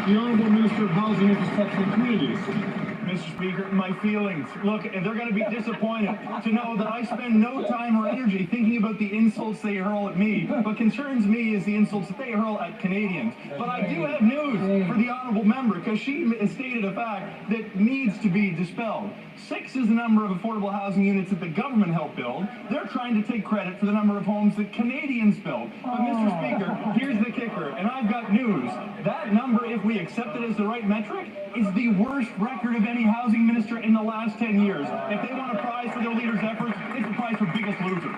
The Honourable Minister of Housing, Infrastructure and Communities. Mr. Speaker, my feelings. Look, they're going to be disappointed to know that I spend no time or energy thinking about the insults they hurl at me. What concerns me is the insults that they hurl at Canadians. But I do have news for the Honourable Member, because she stated a fact that needs to be dispelled. 6 is the number of affordable housing units that the government helped build. They're trying to take credit for the number of homes that Canadians built. But Mr. Speaker, here's the kicker, and I've got news. That number, if we accept it as the right metric, is the worst record of any housing minister in the last 10 years. If they want a prize for their leader's efforts, it's the prize for biggest loser.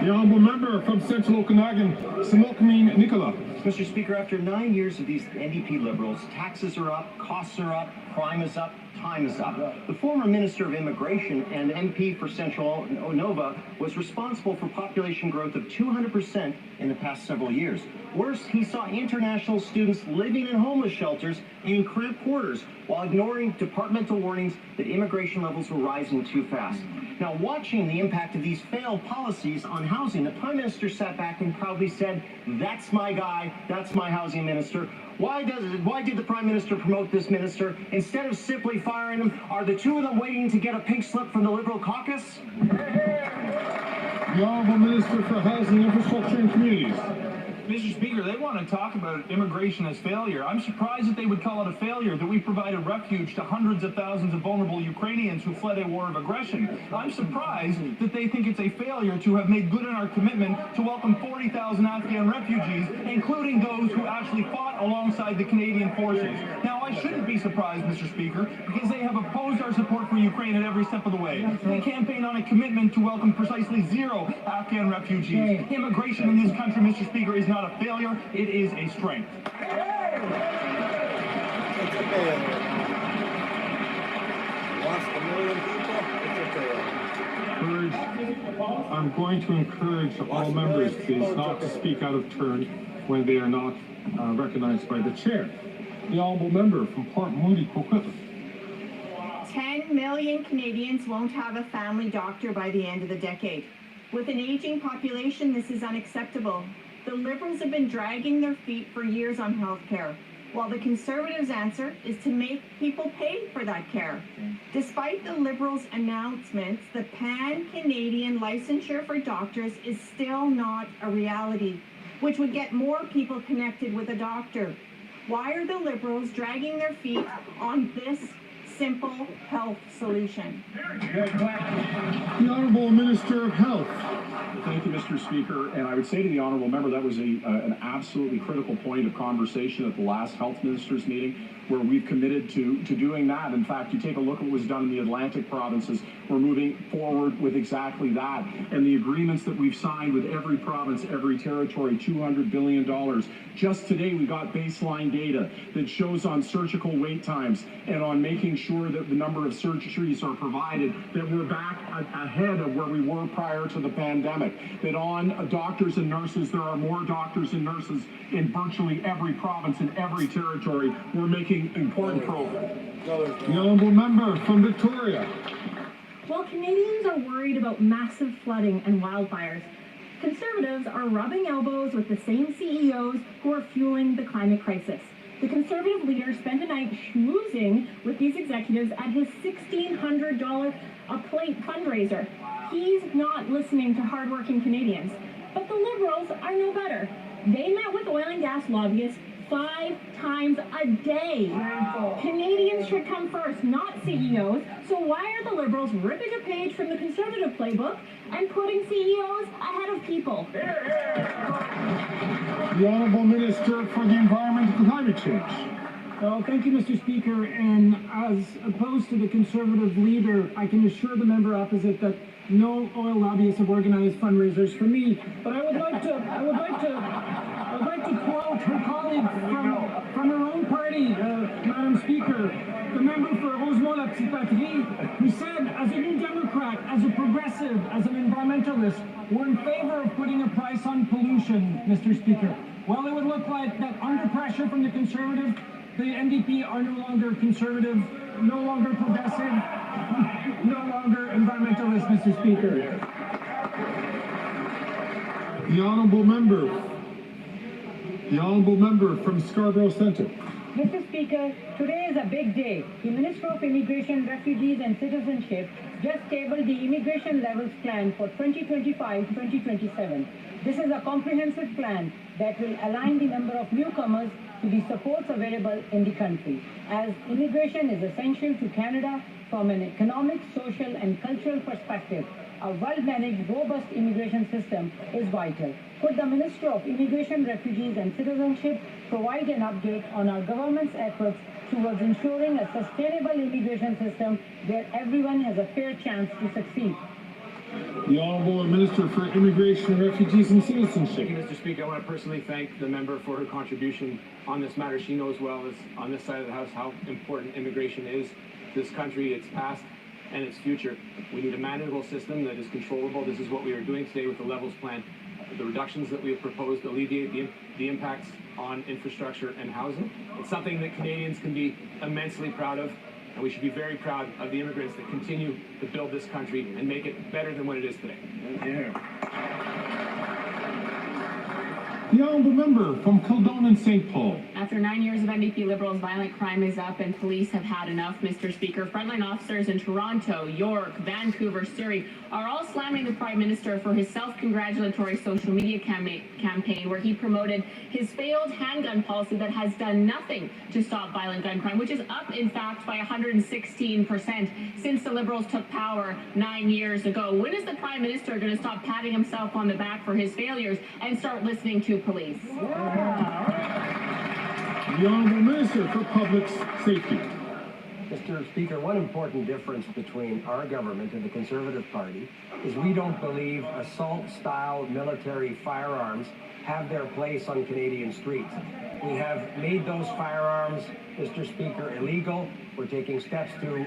The Honourable Member Member from Central Okanagan, Similkameen Nicola. Mr. Speaker, after 9 years of these NDP Liberals, taxes are up, costs are up, crime is up, time is up. The former Minister of Immigration and MP for Central Nova was responsible for population growth of 200% in the past several years. Worse, he saw international students living in homeless shelters in cramped quarters while ignoring departmental warnings that immigration levels were rising too fast. Now, watching the impact of these failed policies on housing, the Prime Minister sat back and proudly said, "That's my guy, that's my housing minister." Why did the Prime Minister promote this minister? Instead of simply firing him, are the two of them waiting to get a pink slip from the Liberal caucus? The Honourable Minister for Housing, Infrastructure and Communities. Mr. Speaker, they want to talk about immigration as failure. I'm surprised that they would call it a failure, that we provided refuge to hundreds of thousands of vulnerable Ukrainians who fled a war of aggression. I'm surprised that they think it's a failure to have made good on our commitment to welcome 40,000 Afghan refugees, including those who actually fought alongside the Canadian forces. Now, I shouldn't be surprised, Mr. Speaker, because they have opposed our support for Ukraine at every step of the way. They campaign on a commitment to welcome precisely 0 Afghan refugees. Immigration in this country, Mr. Speaker, is not a failure, it is a strength. I'm going to encourage all members, please, not to speak out of turn when they are not recognized by the chair. The Honourable Member from Port Moody, Coquitlam. 10 million Canadians won't have a family doctor by the end of the decade. With an aging population, this is unacceptable. The Liberals have been dragging their feet for years on health care, while the Conservatives' answer is to make people pay for that care. Despite the Liberals' announcements, the pan-Canadian licensure for doctors is still not a reality, which would get more people connected with a doctor. Why are the Liberals dragging their feet on this simple health solution? The Honourable Minister of Health. Thank you, Mr. Speaker. And I would say to the Honourable Member, that was an absolutely critical point of conversation at the last Health Ministers meeting, where we've committed to doing that. In fact, you take a look at what was done in the Atlantic provinces, we're moving forward with exactly that. And the agreements that we've signed with every province, every territory, $200 billion. Just today, we got baseline data that shows on surgical wait times and on making sure that the number of surgeries are provided, that we're back ahead of where we were prior to the pandemic. That on doctors and nurses, there are more doctors and nurses in virtually every province and every territory. We're making important progress. The Honourable Member from Victoria. While Canadians are worried about massive flooding and wildfires, Conservatives are rubbing elbows with the same CEOs who are fueling the climate crisis. The Conservative leader spent a night schmoozing with these executives at his $1,600 a plate fundraiser. He's not listening to hardworking Canadians. But the Liberals are no better. They met with oil and gas lobbyists 5 times a day. Canadians should come first, not CEOs. So why are the Liberals ripping a page from the Conservative playbook and putting CEOs ahead of people? The Honourable Minister for the Environment and Climate Change. Well, thank you, Mr. Speaker. And as opposed to the Conservative leader, I can assure the member opposite that no oil lobbyists have organized fundraisers for me. But I would like to quote her colleague from her own party, Madam Speaker, the member for Rosemont-la-Petite-Patrie, who said, as a New Democrat, as a progressive, as an environmentalist, we're in favor of putting a price on pollution, Mr. Speaker. Well, it would look like that under pressure from the Conservative, the NDP are no longer conservative, no longer progressive, no longer environmentalist, Mr. Speaker. The Honourable Member from Scarborough Centre. Mr. Speaker, today is a big day. The Minister of Immigration, Refugees and Citizenship just tabled the Immigration Levels Plan for 2025-2027. This is a comprehensive plan that will align the number of newcomers to the supports available in the country, as immigration is essential to Canada from an economic, social and cultural perspective. A well-managed, robust immigration system is vital. Could the Minister of Immigration, Refugees and Citizenship provide an update on our government's efforts towards ensuring a sustainable immigration system where everyone has a fair chance to succeed? The Honourable Minister for Immigration, Refugees and Citizenship. Thank you, Mr. Speaker. I want to personally thank the member for her contribution on this matter. She knows well as on this side of the House how important immigration is to this country, its past and its future. We need a manageable system that is controllable. This is what we are doing today with the Levels Plan. The reductions that we have proposed alleviate the impacts on infrastructure and housing. It's something that Canadians can be immensely proud of, and we should be very proud of the immigrants that continue to build this country and make it better than what it is today. Thank you. The Honourable Member from Kildone and St. Paul. After 9 years of NDP Liberals, violent crime is up and police have had enough, Mr. Speaker. Frontline officers in Toronto, York, Vancouver, Surrey are all slamming the Prime Minister for his self-congratulatory social media campaign where he promoted his failed handgun policy that has done nothing to stop violent gun crime, which is up, in fact, by 116% since the Liberals took power 9 years ago. When is the Prime Minister going to stop patting himself on the back for his failures and start listening to police? The Honourable Minister for Public Safety. Mr. Speaker, one important difference between our government and the Conservative Party is we don't believe assault-style military firearms have their place on Canadian streets. We have made those firearms, Mr. Speaker, illegal. We're taking steps to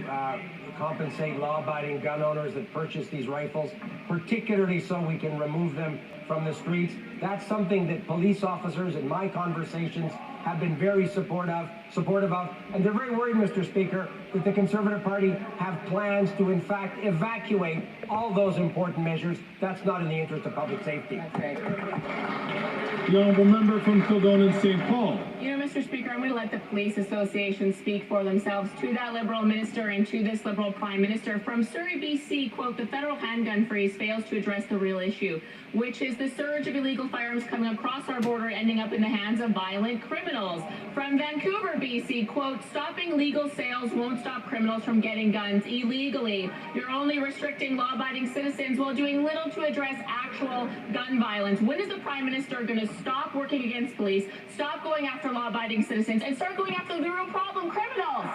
compensate law-abiding gun owners that purchase these rifles, particularly so we can remove them from the streets. That's something that police officers in my conversations have been very supportive of, and they're very worried, Mr. Speaker, that the Conservative Party have plans to, in fact, evacuate all those important measures. That's not in the interest of public safety. That's right. The Honourable Member from Kildone and St. Paul. You know, Mr. Speaker, I'm going to let the police association speak for themselves. To that Liberal minister and to this Liberal Prime Minister from Surrey, BC, quote, the federal handgun freeze fails to address the real issue, which is the surge of illegal firearms coming across our border, ending up in the hands of violent criminals. From Vancouver, BC, quote, stopping legal sales won't stop criminals from getting guns illegally. You're only restricting law-abiding citizens while doing little to address actual gun violence. When is the Prime Minister going to stop working against police, stop going after law-abiding citizens, and start going after the real problem, criminals?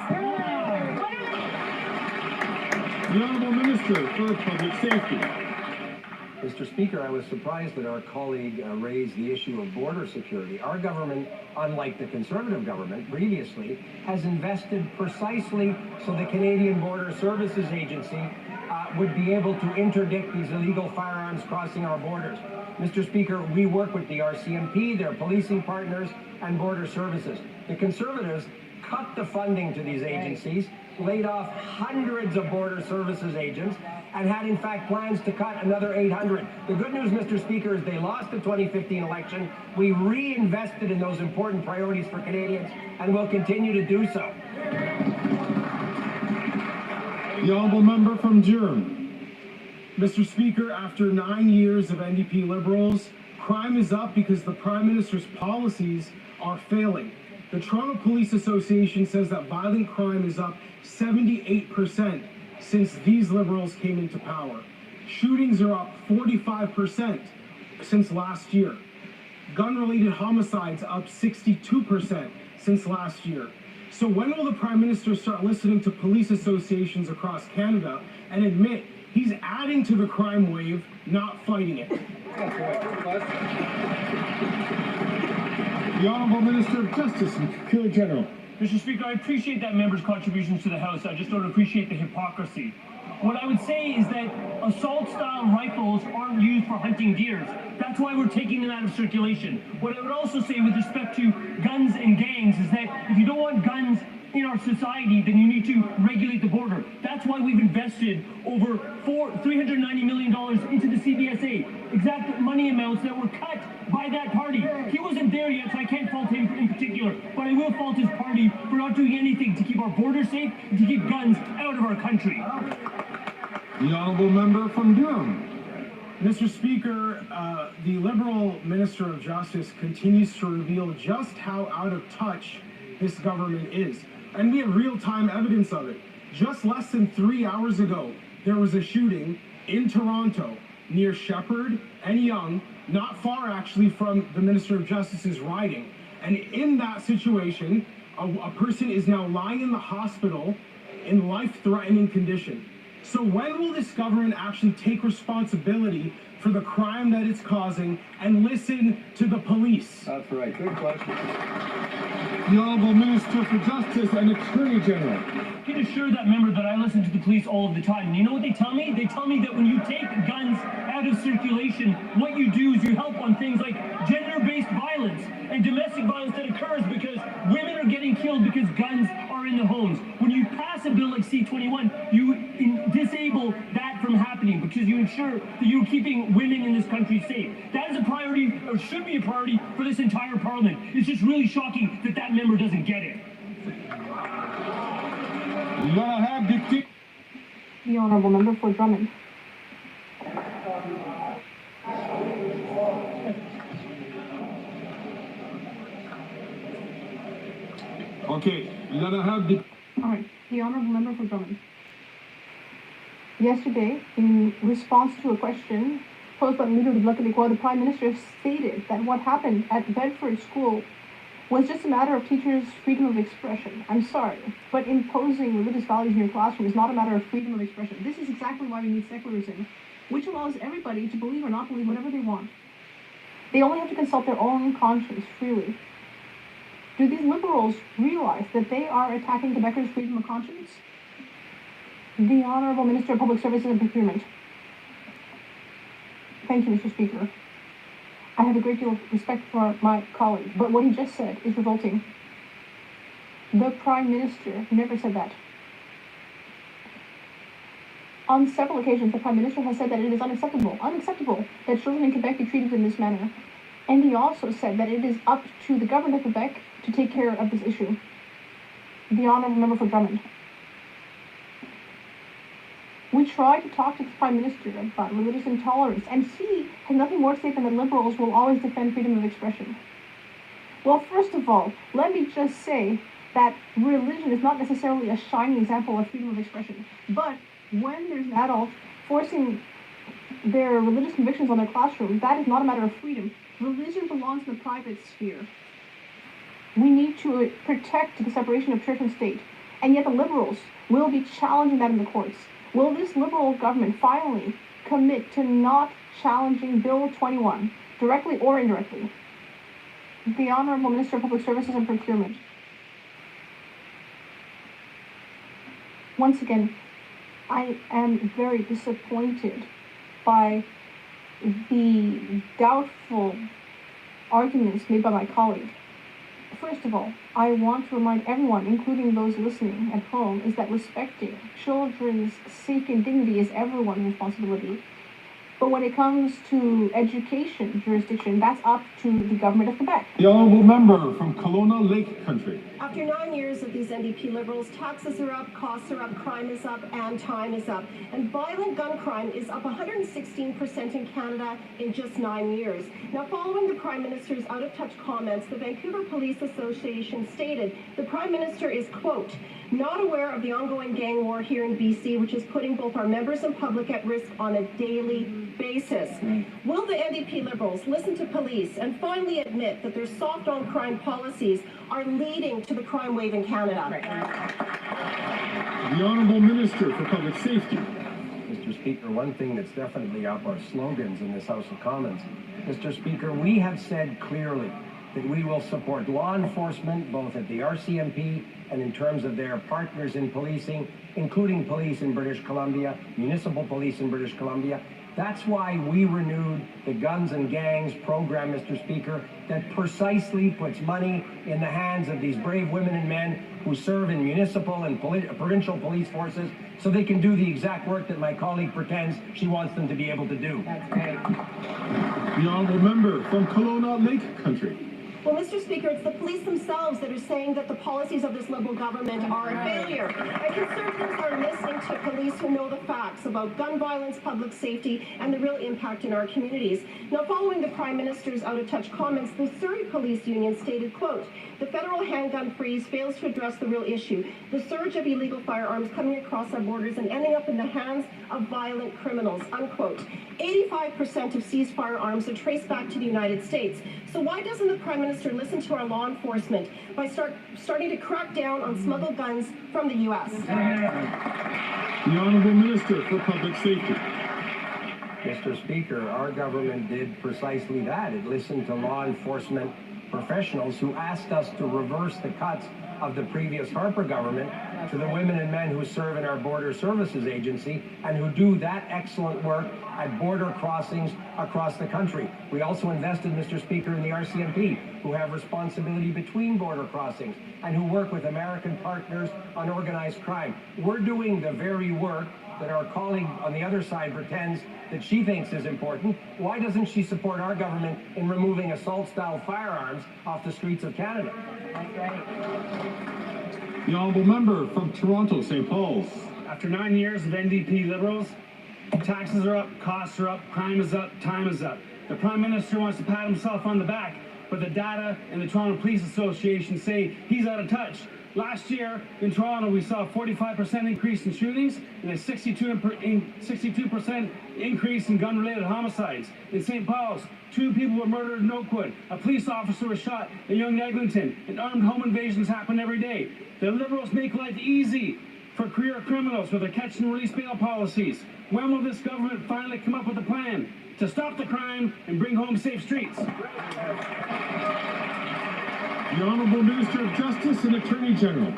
The Honourable Minister for Public Safety. Mr. Speaker, I was surprised that our colleague raised the issue of border security. Our government, unlike the Conservative government previously, has invested precisely so the Canadian Border Services Agency would be able to interdict these illegal firearms crossing our borders. Mr. Speaker, we work with the RCMP, their policing partners, and Border Services. The Conservatives cut the funding to these agencies, laid off hundreds of Border Services agents, and had in fact plans to cut another 800. The good news, Mr. Speaker, is they lost the 2015 election. We reinvested in those important priorities for Canadians, and will continue to do so. The Honourable Member from Durham. Mr. Speaker, after 9 years of NDP Liberals, crime is up because the Prime Minister's policies are failing. The Toronto Police Association says that violent crime is up 78% since these Liberals came into power. Shootings are up 45% since last year. Gun-related homicides up 62% since last year. So when will the Prime Minister start listening to police associations across Canada and admit he's adding to the crime wave, not fighting it? The Honourable Minister of Justice and Secretary General. Mr. Speaker, I appreciate that member's contributions to the House. I just don't appreciate the hypocrisy. What I would say is that assault-style rifles aren't used for hunting deer. That's why we're taking them out of circulation. What I would also say with respect to guns and gangs is that if you don't want guns in our society, then you need to regulate the border. That's why we've invested over $390 million into the CBSA. Exact money amounts that were cut by that party. He wasn't there yet, so I can't fault him in particular, but I will fault his party for not doing anything to keep our border safe and to keep guns out of our country. The Honourable Member from Durham. Mr. Speaker, the Liberal Minister of Justice continues to reveal just how out of touch this government is. And we have real-time evidence of it. Just less than 3 hours ago, there was a shooting in Toronto near Shepherd and Yonge, not far actually from the Minister of Justice's riding. And in that situation, a person is now lying in the hospital in life-threatening condition. So when will this government actually take responsibility for the crime that it's causing and listen to the police? That's right. Good question. The Honourable Minister for Justice and Attorney General. I can assure that member that I listen to the police all of the time. And you know what they tell me? They tell me that when you take guns out of circulation, what you do is you help on things like gender-based violence and domestic violence that occurs because women are getting killed because guns are in the homes. When you pass a bill like C-21, you disable that from happening because you ensure that you're keeping women in this country safe. That is a priority, or should be a priority, for this entire parliament. It's just really shocking that that member doesn't get it. The Honourable Member for Drummond. Okay, let I have the... Alright, the Honourable Member for Drummond. Yesterday, in response to a question posed by the Leader of the Bloc Québécois, the Prime Minister stated that what happened at Bedford School was just a matter of teachers' freedom of expression. I'm sorry, but imposing religious values in your classroom is not a matter of freedom of expression. This is exactly why we need secularism, which allows everybody to believe or not believe whatever they want. They only have to consult their own conscience freely. Do these liberals realize that they are attacking Quebecers' freedom of conscience? The Honourable Minister of Public Services and Procurement. Thank you, Mr. Speaker. I have a great deal of respect for my colleague, but what he just said is revolting. The Prime Minister never said that. On several occasions, the Prime Minister has said that it is unacceptable that children in Quebec be treated in this manner. And he also said that it is up to the government of Quebec to take care of this issue. The Honourable Member for Drummond. We tried to talk to the Prime Minister about religious intolerance, and he has nothing more to say than that liberals will always defend freedom of expression. Well, first of all, let me just say that religion is not necessarily a shining example of freedom of expression. But when there's an adult forcing their religious convictions on their classroom, that is not a matter of freedom. Religion belongs in the private sphere. We need to protect the separation of church and state, and yet the liberals will be challenging that in the courts. Will this Liberal government finally commit to not challenging Bill 21, directly or indirectly? The Honourable Minister of Public Services and Procurement. Once again, I am very disappointed by the doubtful arguments made by my colleague. First of all, I want to remind everyone, including those listening at home, is that respecting children's safety and dignity is everyone's responsibility. But when it comes to education jurisdiction, that's up to the government of Quebec. The Honourable Member from Kelowna Lake Country. After 9 years of these NDP Liberals, taxes are up, costs are up, crime is up, and time is up. And violent gun crime is up 116% in Canada in just 9 years. Now, following the Prime Minister's out-of-touch comments, the Vancouver Police Association stated the Prime Minister is, quote, not aware of the ongoing gang war here in BC, which is putting both our members and public at risk on a daily basis. Will the NDP Liberals listen to police and finally admit that their soft on crime policies are leading to the crime wave in Canada? The Honourable Minister for Public Safety. Mr. Speaker, one thing that's definitely up our slogans in this House of Commons. Mr. Speaker, we have said clearly that we will support law enforcement both at the RCMP and in terms of their partners in policing, including police in British Columbia, municipal police in British Columbia. That's why we renewed the Guns and Gangs program, Mr. Speaker, that precisely puts money in the hands of these brave women and men who serve in municipal and provincial police forces so they can do the exact work that my colleague pretends she wants them to be able to do. That's great. The Honourable Member from Kelowna Lake Country. Well, Mr. Speaker, it's the police themselves that are saying that the policies of this Liberal government are a failure. And Conservatives are listening to police who know the facts about gun violence, public safety, and the real impact in our communities. Now, following the Prime Minister's out-of-touch comments, the Surrey Police Union stated, quote, the federal handgun freeze fails to address the real issue, the surge of illegal firearms coming across our borders and ending up in the hands of violent criminals, unquote. 85% of seized firearms are traced back to the United States. So why doesn't the Prime Minister listen to our law enforcement by starting to crack down on smuggled guns from the U.S.? The Honourable Minister for Public Safety. Mr. Speaker, our government did precisely that. It listened to law enforcement professionals who asked us to reverse the cuts of the previous Harper government to the women and men who serve in our Border Services Agency and who do that excellent work at border crossings across the country. We also invested, Mr. Speaker, in the RCMP, who have responsibility between border crossings and who work with American partners on organized crime. We're doing the very work that our colleague on the other side pretends that she thinks is important. Why doesn't she support our government in removing assault-style firearms off the streets of Canada? The Honourable Member from Toronto, St. Paul's. After 9 years of NDP Liberals, taxes are up, costs are up, crime is up, time is up. The Prime Minister wants to pat himself on the back, but the data in the Toronto Police Association say he's out of touch. Last year in Toronto, we saw a 45% increase in shootings and a 62% increase in gun-related homicides. In St. Paul's, 2 people were murdered in Oakwood. A police officer was shot in Young Eglinton, and armed home invasions happen every day. The Liberals make life easy for career criminals with their catch and release bail policies. When will this government finally come up with a plan to stop the crime and bring home safe streets? The Honourable Minister of Justice and Attorney General.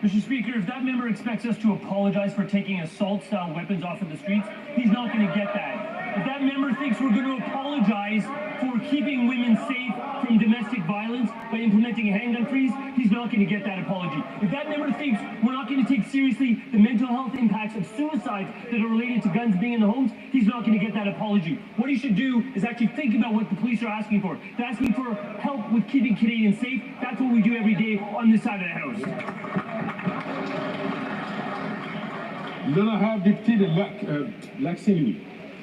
Mr. Speaker, if that member expects us to apologize for taking assault-style weapons off of the streets, he's not going to get that. If that member thinks we're going to apologize for keeping women safe from domestic violence by implementing a handgun freeze, he's not going to get that apology. If that member thinks we're not going to take seriously the mental health impacts of suicides that are related to guns being in the homes, he's not going to get that apology. What he should do is actually think about what the police are asking for. They're asking for help with keeping Canadians safe. That's what we do every day on this side of the House. L'honorable député de Lac-Saint-Louis.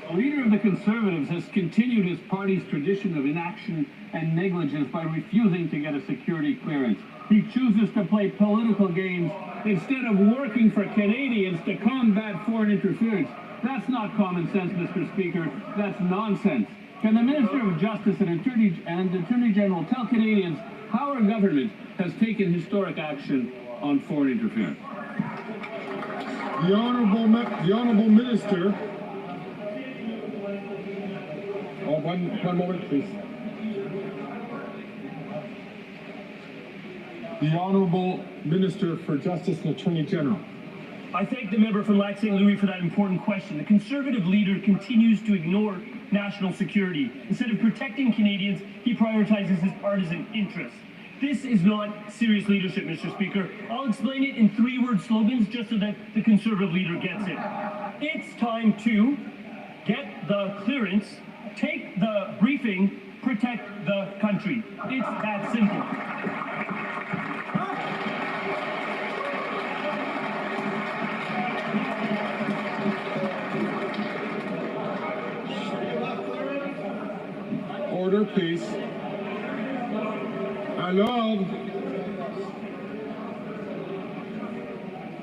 The leader of the Conservatives has continued his party's tradition of inaction and negligence by refusing to get a security clearance. He chooses to play political games instead of working for Canadians to combat foreign interference. That's not common sense, Mr. Speaker. That's nonsense. Can the Minister of Justice and Attorney General tell Canadians how our government has taken historic action on foreign interference? The Honourable Minister. One moment, please. The Honourable Minister for Justice and Attorney General. I thank the member from Lac St. Louis for that important question. The Conservative leader continues to ignore national security. Instead of protecting Canadians, he prioritizes his partisan interests. This is not serious leadership, Mr. Speaker. I'll explain it in 3-word slogans just so that the Conservative leader gets it. It's time to get the clearance, take the briefing, protect the country. It's that simple. Order, please. Alors,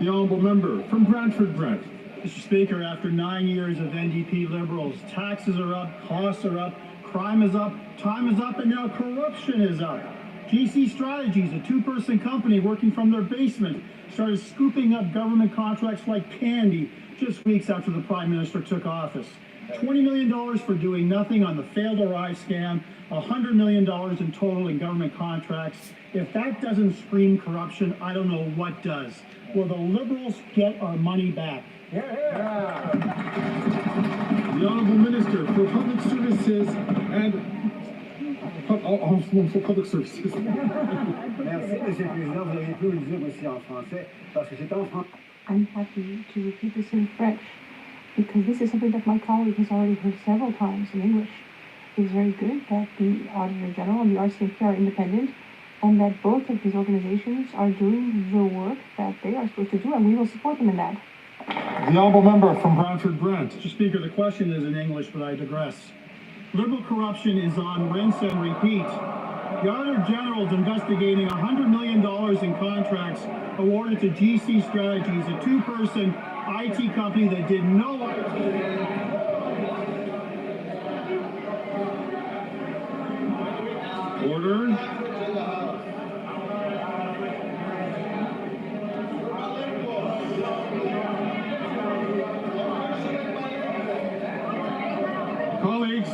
the Honourable Member from Brantford Brent. Mr. Speaker, after 9 years of NDP Liberals, taxes are up, costs are up, crime is up, time is up, and now corruption is up. GC Strategies, a 2-person company working from their basement, started scooping up government contracts like candy just weeks after the Prime Minister took office. $20 million for doing nothing on the failed Arrive scam, $100 million in total in government contracts. If that doesn't scream corruption, I don't know what does. Will the Liberals get our money back? The Honourable Minister for Public Services and for Public Services. Merci, Monsieur le Président. Vous avez pu le dire aussi en français, parce que c'est en français. I'm happy to repeat this in French because this is something that my colleague has already heard several times in English. It is very good that the Auditor General and the RCMP are independent and that both of these organizations are doing the work that they are supposed to do, and we will support them in that. The Honourable Member from Brantford Brent. Mr. Speaker, the question is in English, but I digress. Liberal corruption is on rinse and repeat. The Auditor General is investigating $100 million in contracts awarded to GC Strategies, a 2-person IT company that did no Order. Colleagues.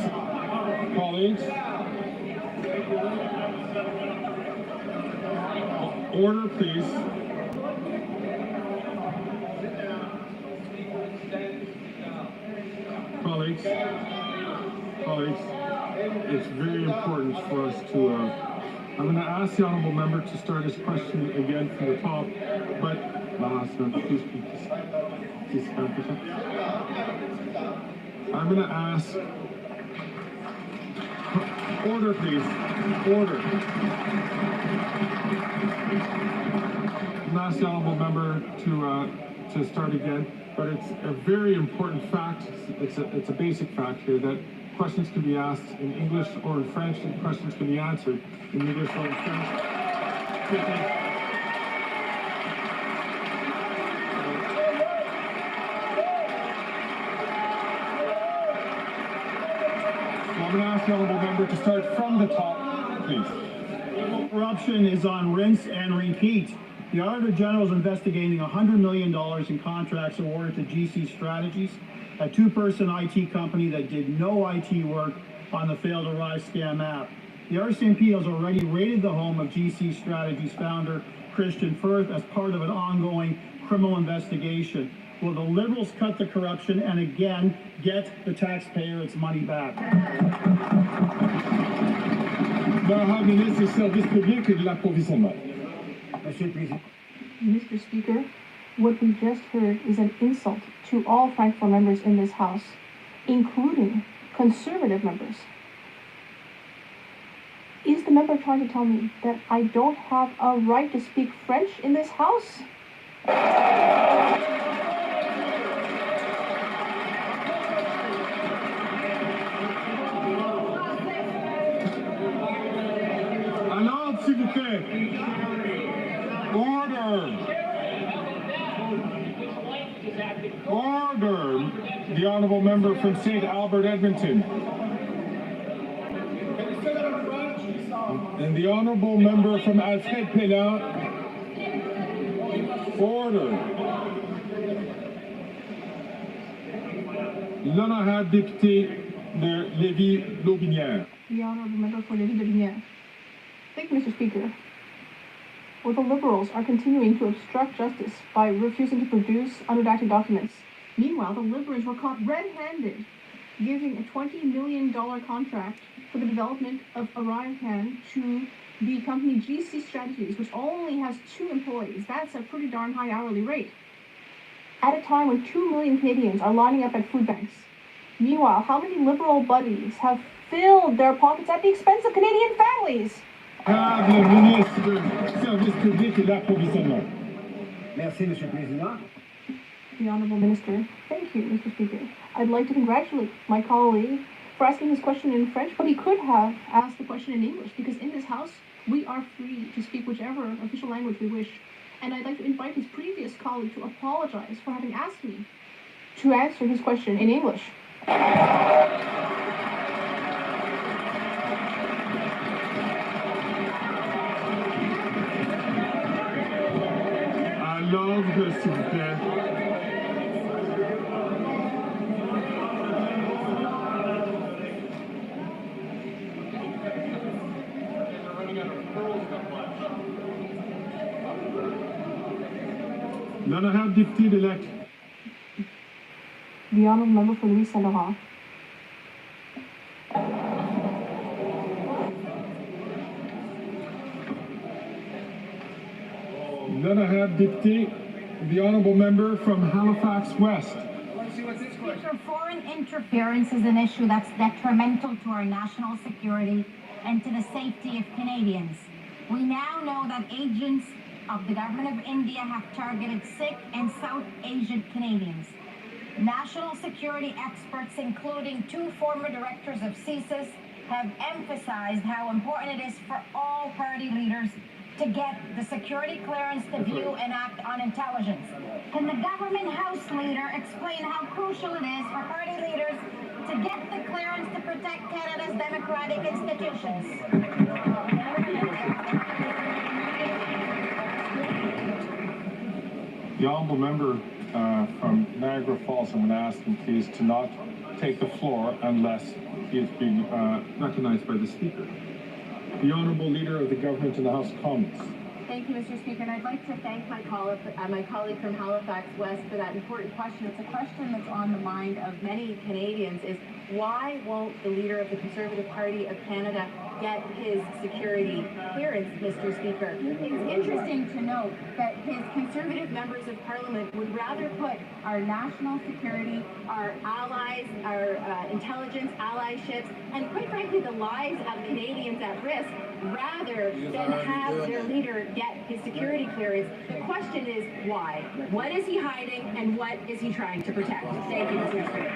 Order, please. Colleagues, it's very important for us to, I'm going to ask the honourable member to start his question again from the top, but, I'm going to ask, order please, order. I'm going to ask the honourable member to start again. But it's a very important fact, it's a basic fact here, that questions can be asked in English or in French, and questions can be answered in English or in French. So I'm going to ask the honourable member to start from the top, please. Corruption is on rinse and repeat. The Auditor General is investigating $100 million in contracts awarded to GC Strategies, a two-person IT company that did no IT work on the failed Arise scam app. The RCMP has already raided the home of GC Strategies founder Christian Firth as part of an ongoing criminal investigation. Will the Liberals cut the corruption and again get the taxpayer its money back? Ministre des Services Publics et de l'Approvisionnement. Mr. Speaker, what we just heard is an insult to all Francophone members in this House, including Conservative members. Is the member trying to tell me that I don't have a right to speak French in this House? Alors, s'il vous plaît. Order! Order! The honourable member from St. Albert, Edmonton. And the honourable member from Alfred Pellat. Order! L'honorable député de Lévis-Lotbinière. The honourable member for Lévis-Lotbinière. Thank you, Mr. Speaker. Well, the Liberals are continuing to obstruct justice by refusing to produce unredacted documents. Meanwhile, the Liberals were caught red-handed giving a $20 million contract for the development of ArriveCAN to the company GC Strategies, which only has 2 employees. That's a pretty darn high hourly rate. At a time when 2 million Canadians are lining up at food banks. Meanwhile, how many Liberal buddies have filled their pockets at the expense of Canadian families? Merci, Monsieur le Président. The Honourable Minister. Thank you, Mr. Speaker. I'd like to congratulate my colleague for asking his question in French, but he could have asked the question in English, because in this House, we are free to speak whichever official language we wish. And I'd like to invite his previous colleague to apologize for having asked me to answer his question in English. Alors, s'il vous plaît. L'honorable député-elect. The honourable member for Louis Saint-Laurent. L'honorable député, the honourable member from Halifax West. Speaker, foreign interference is an issue that's detrimental to our national security and to the safety of Canadians. We now know that agents of the government of India have targeted Sikh and South Asian Canadians. National security experts, including 2 former directors of CSIS, have emphasized how important it is for all party leaders to get the security clearance to view and act on intelligence. Can the government House leader explain how crucial it is for party leaders to get the clearance to protect Canada's democratic institutions. The honourable member from Niagara Falls, I'm going to ask him please to not take the floor unless he is being recognized by the Speaker. The Honourable Leader of the Government in the House of Commons. Thank you, Mr. Speaker, and I'd like to thank my colleague from Halifax West for that important question. It's a question that's on the mind of many Canadians, is why won't the leader of the Conservative Party of Canada get his security clearance, Mr. Speaker? It's interesting to note that his Conservative members of Parliament would rather put our national security, our allies, our intelligence allyships, and quite frankly the lives of Canadians at risk, rather than have their leader get his security clearance. The question is why? What is he hiding and what is he trying to protect? Thank you, Mr. Speaker.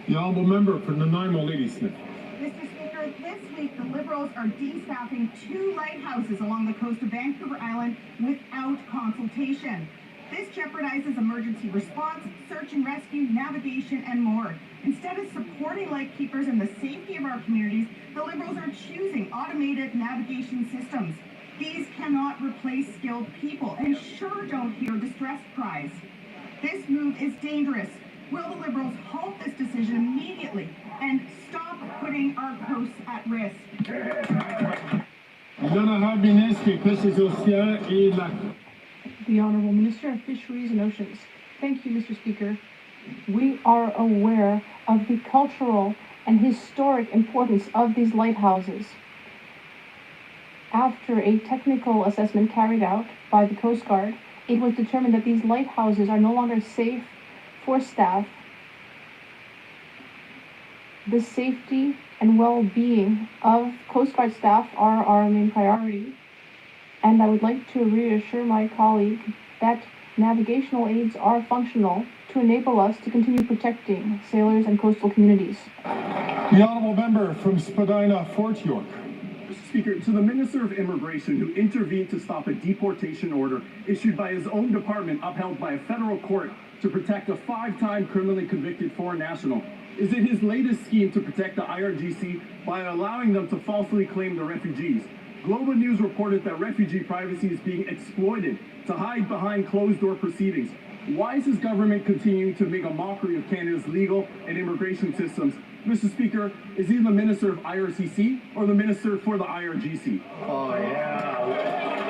The Honourable Member for Nanaimo, Ladysmith. Mr. Speaker, this week the Liberals are destaffing 2 lighthouses along the coast of Vancouver Island without consultation. This jeopardizes emergency response, search and rescue, navigation, and more. Instead of supporting lightkeepers and the safety of our communities, the Liberals are choosing automated navigation systems. These cannot replace skilled people and sure don't hear distress cries. This move is dangerous. Will the Liberals halt this decision immediately and stop putting our coasts at risk? The Honourable Minister of Fisheries and Oceans. Thank you, Mr. Speaker. We are aware of the cultural and historic importance of these lighthouses. After a technical assessment carried out by the Coast Guard, it was determined that these lighthouses are no longer safe for staff. The safety and well-being of Coast Guard staff are our main priority. And I would like to reassure my colleague that navigational aids are functional to enable us to continue protecting sailors and coastal communities. The Honourable Member from Spadina, Fort York. Mr. Speaker, to the Minister of Immigration who intervened to stop a deportation order issued by his own department upheld by a federal court to protect a 5-time criminally convicted foreign national. Is it his latest scheme to protect the IRGC by allowing them to falsely claim the refugees? Global News reported that refugee privacy is being exploited to hide behind closed-door proceedings. Why is his government continuing to make a mockery of Canada's legal and immigration systems? Mr. Speaker, is he the Minister of IRCC or the Minister for the IRGC? Oh, yeah.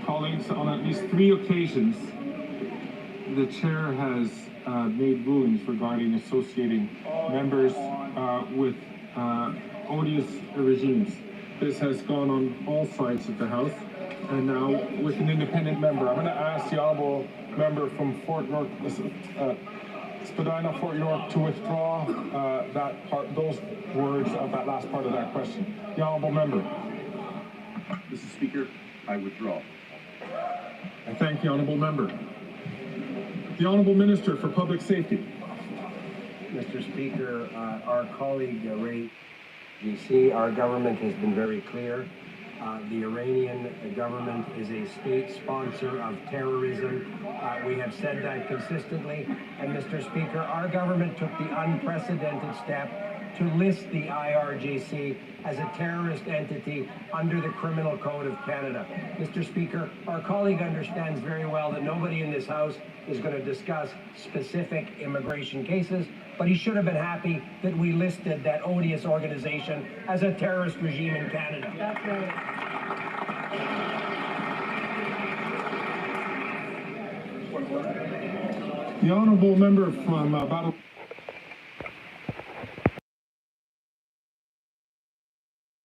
Colleagues, on at least three occasions, the chair has made rulings regarding associating members with odious regimes. This has gone on all sides of the House, and now with an independent member. I'm going to ask the honourable member from Fort York, Spadina, Fort York, to withdraw those words of that last part of that question. The honourable member. Mr. Speaker, I withdraw. I thank the honourable member. The Honourable Minister for Public Safety. Mr. Speaker, our colleague Ray, our government has been very clear. The Iranian government is a state sponsor of terrorism. We have said that consistently. And Mr. Speaker, our government took the unprecedented step to list the IRGC as a terrorist entity under the Criminal Code of Canada. Mr. Speaker, our colleague understands very well that nobody in this House is going to discuss specific immigration cases, but he should have been happy that we listed that odious organization as a terrorist regime in Canada. That's right. The honourable member from Battle.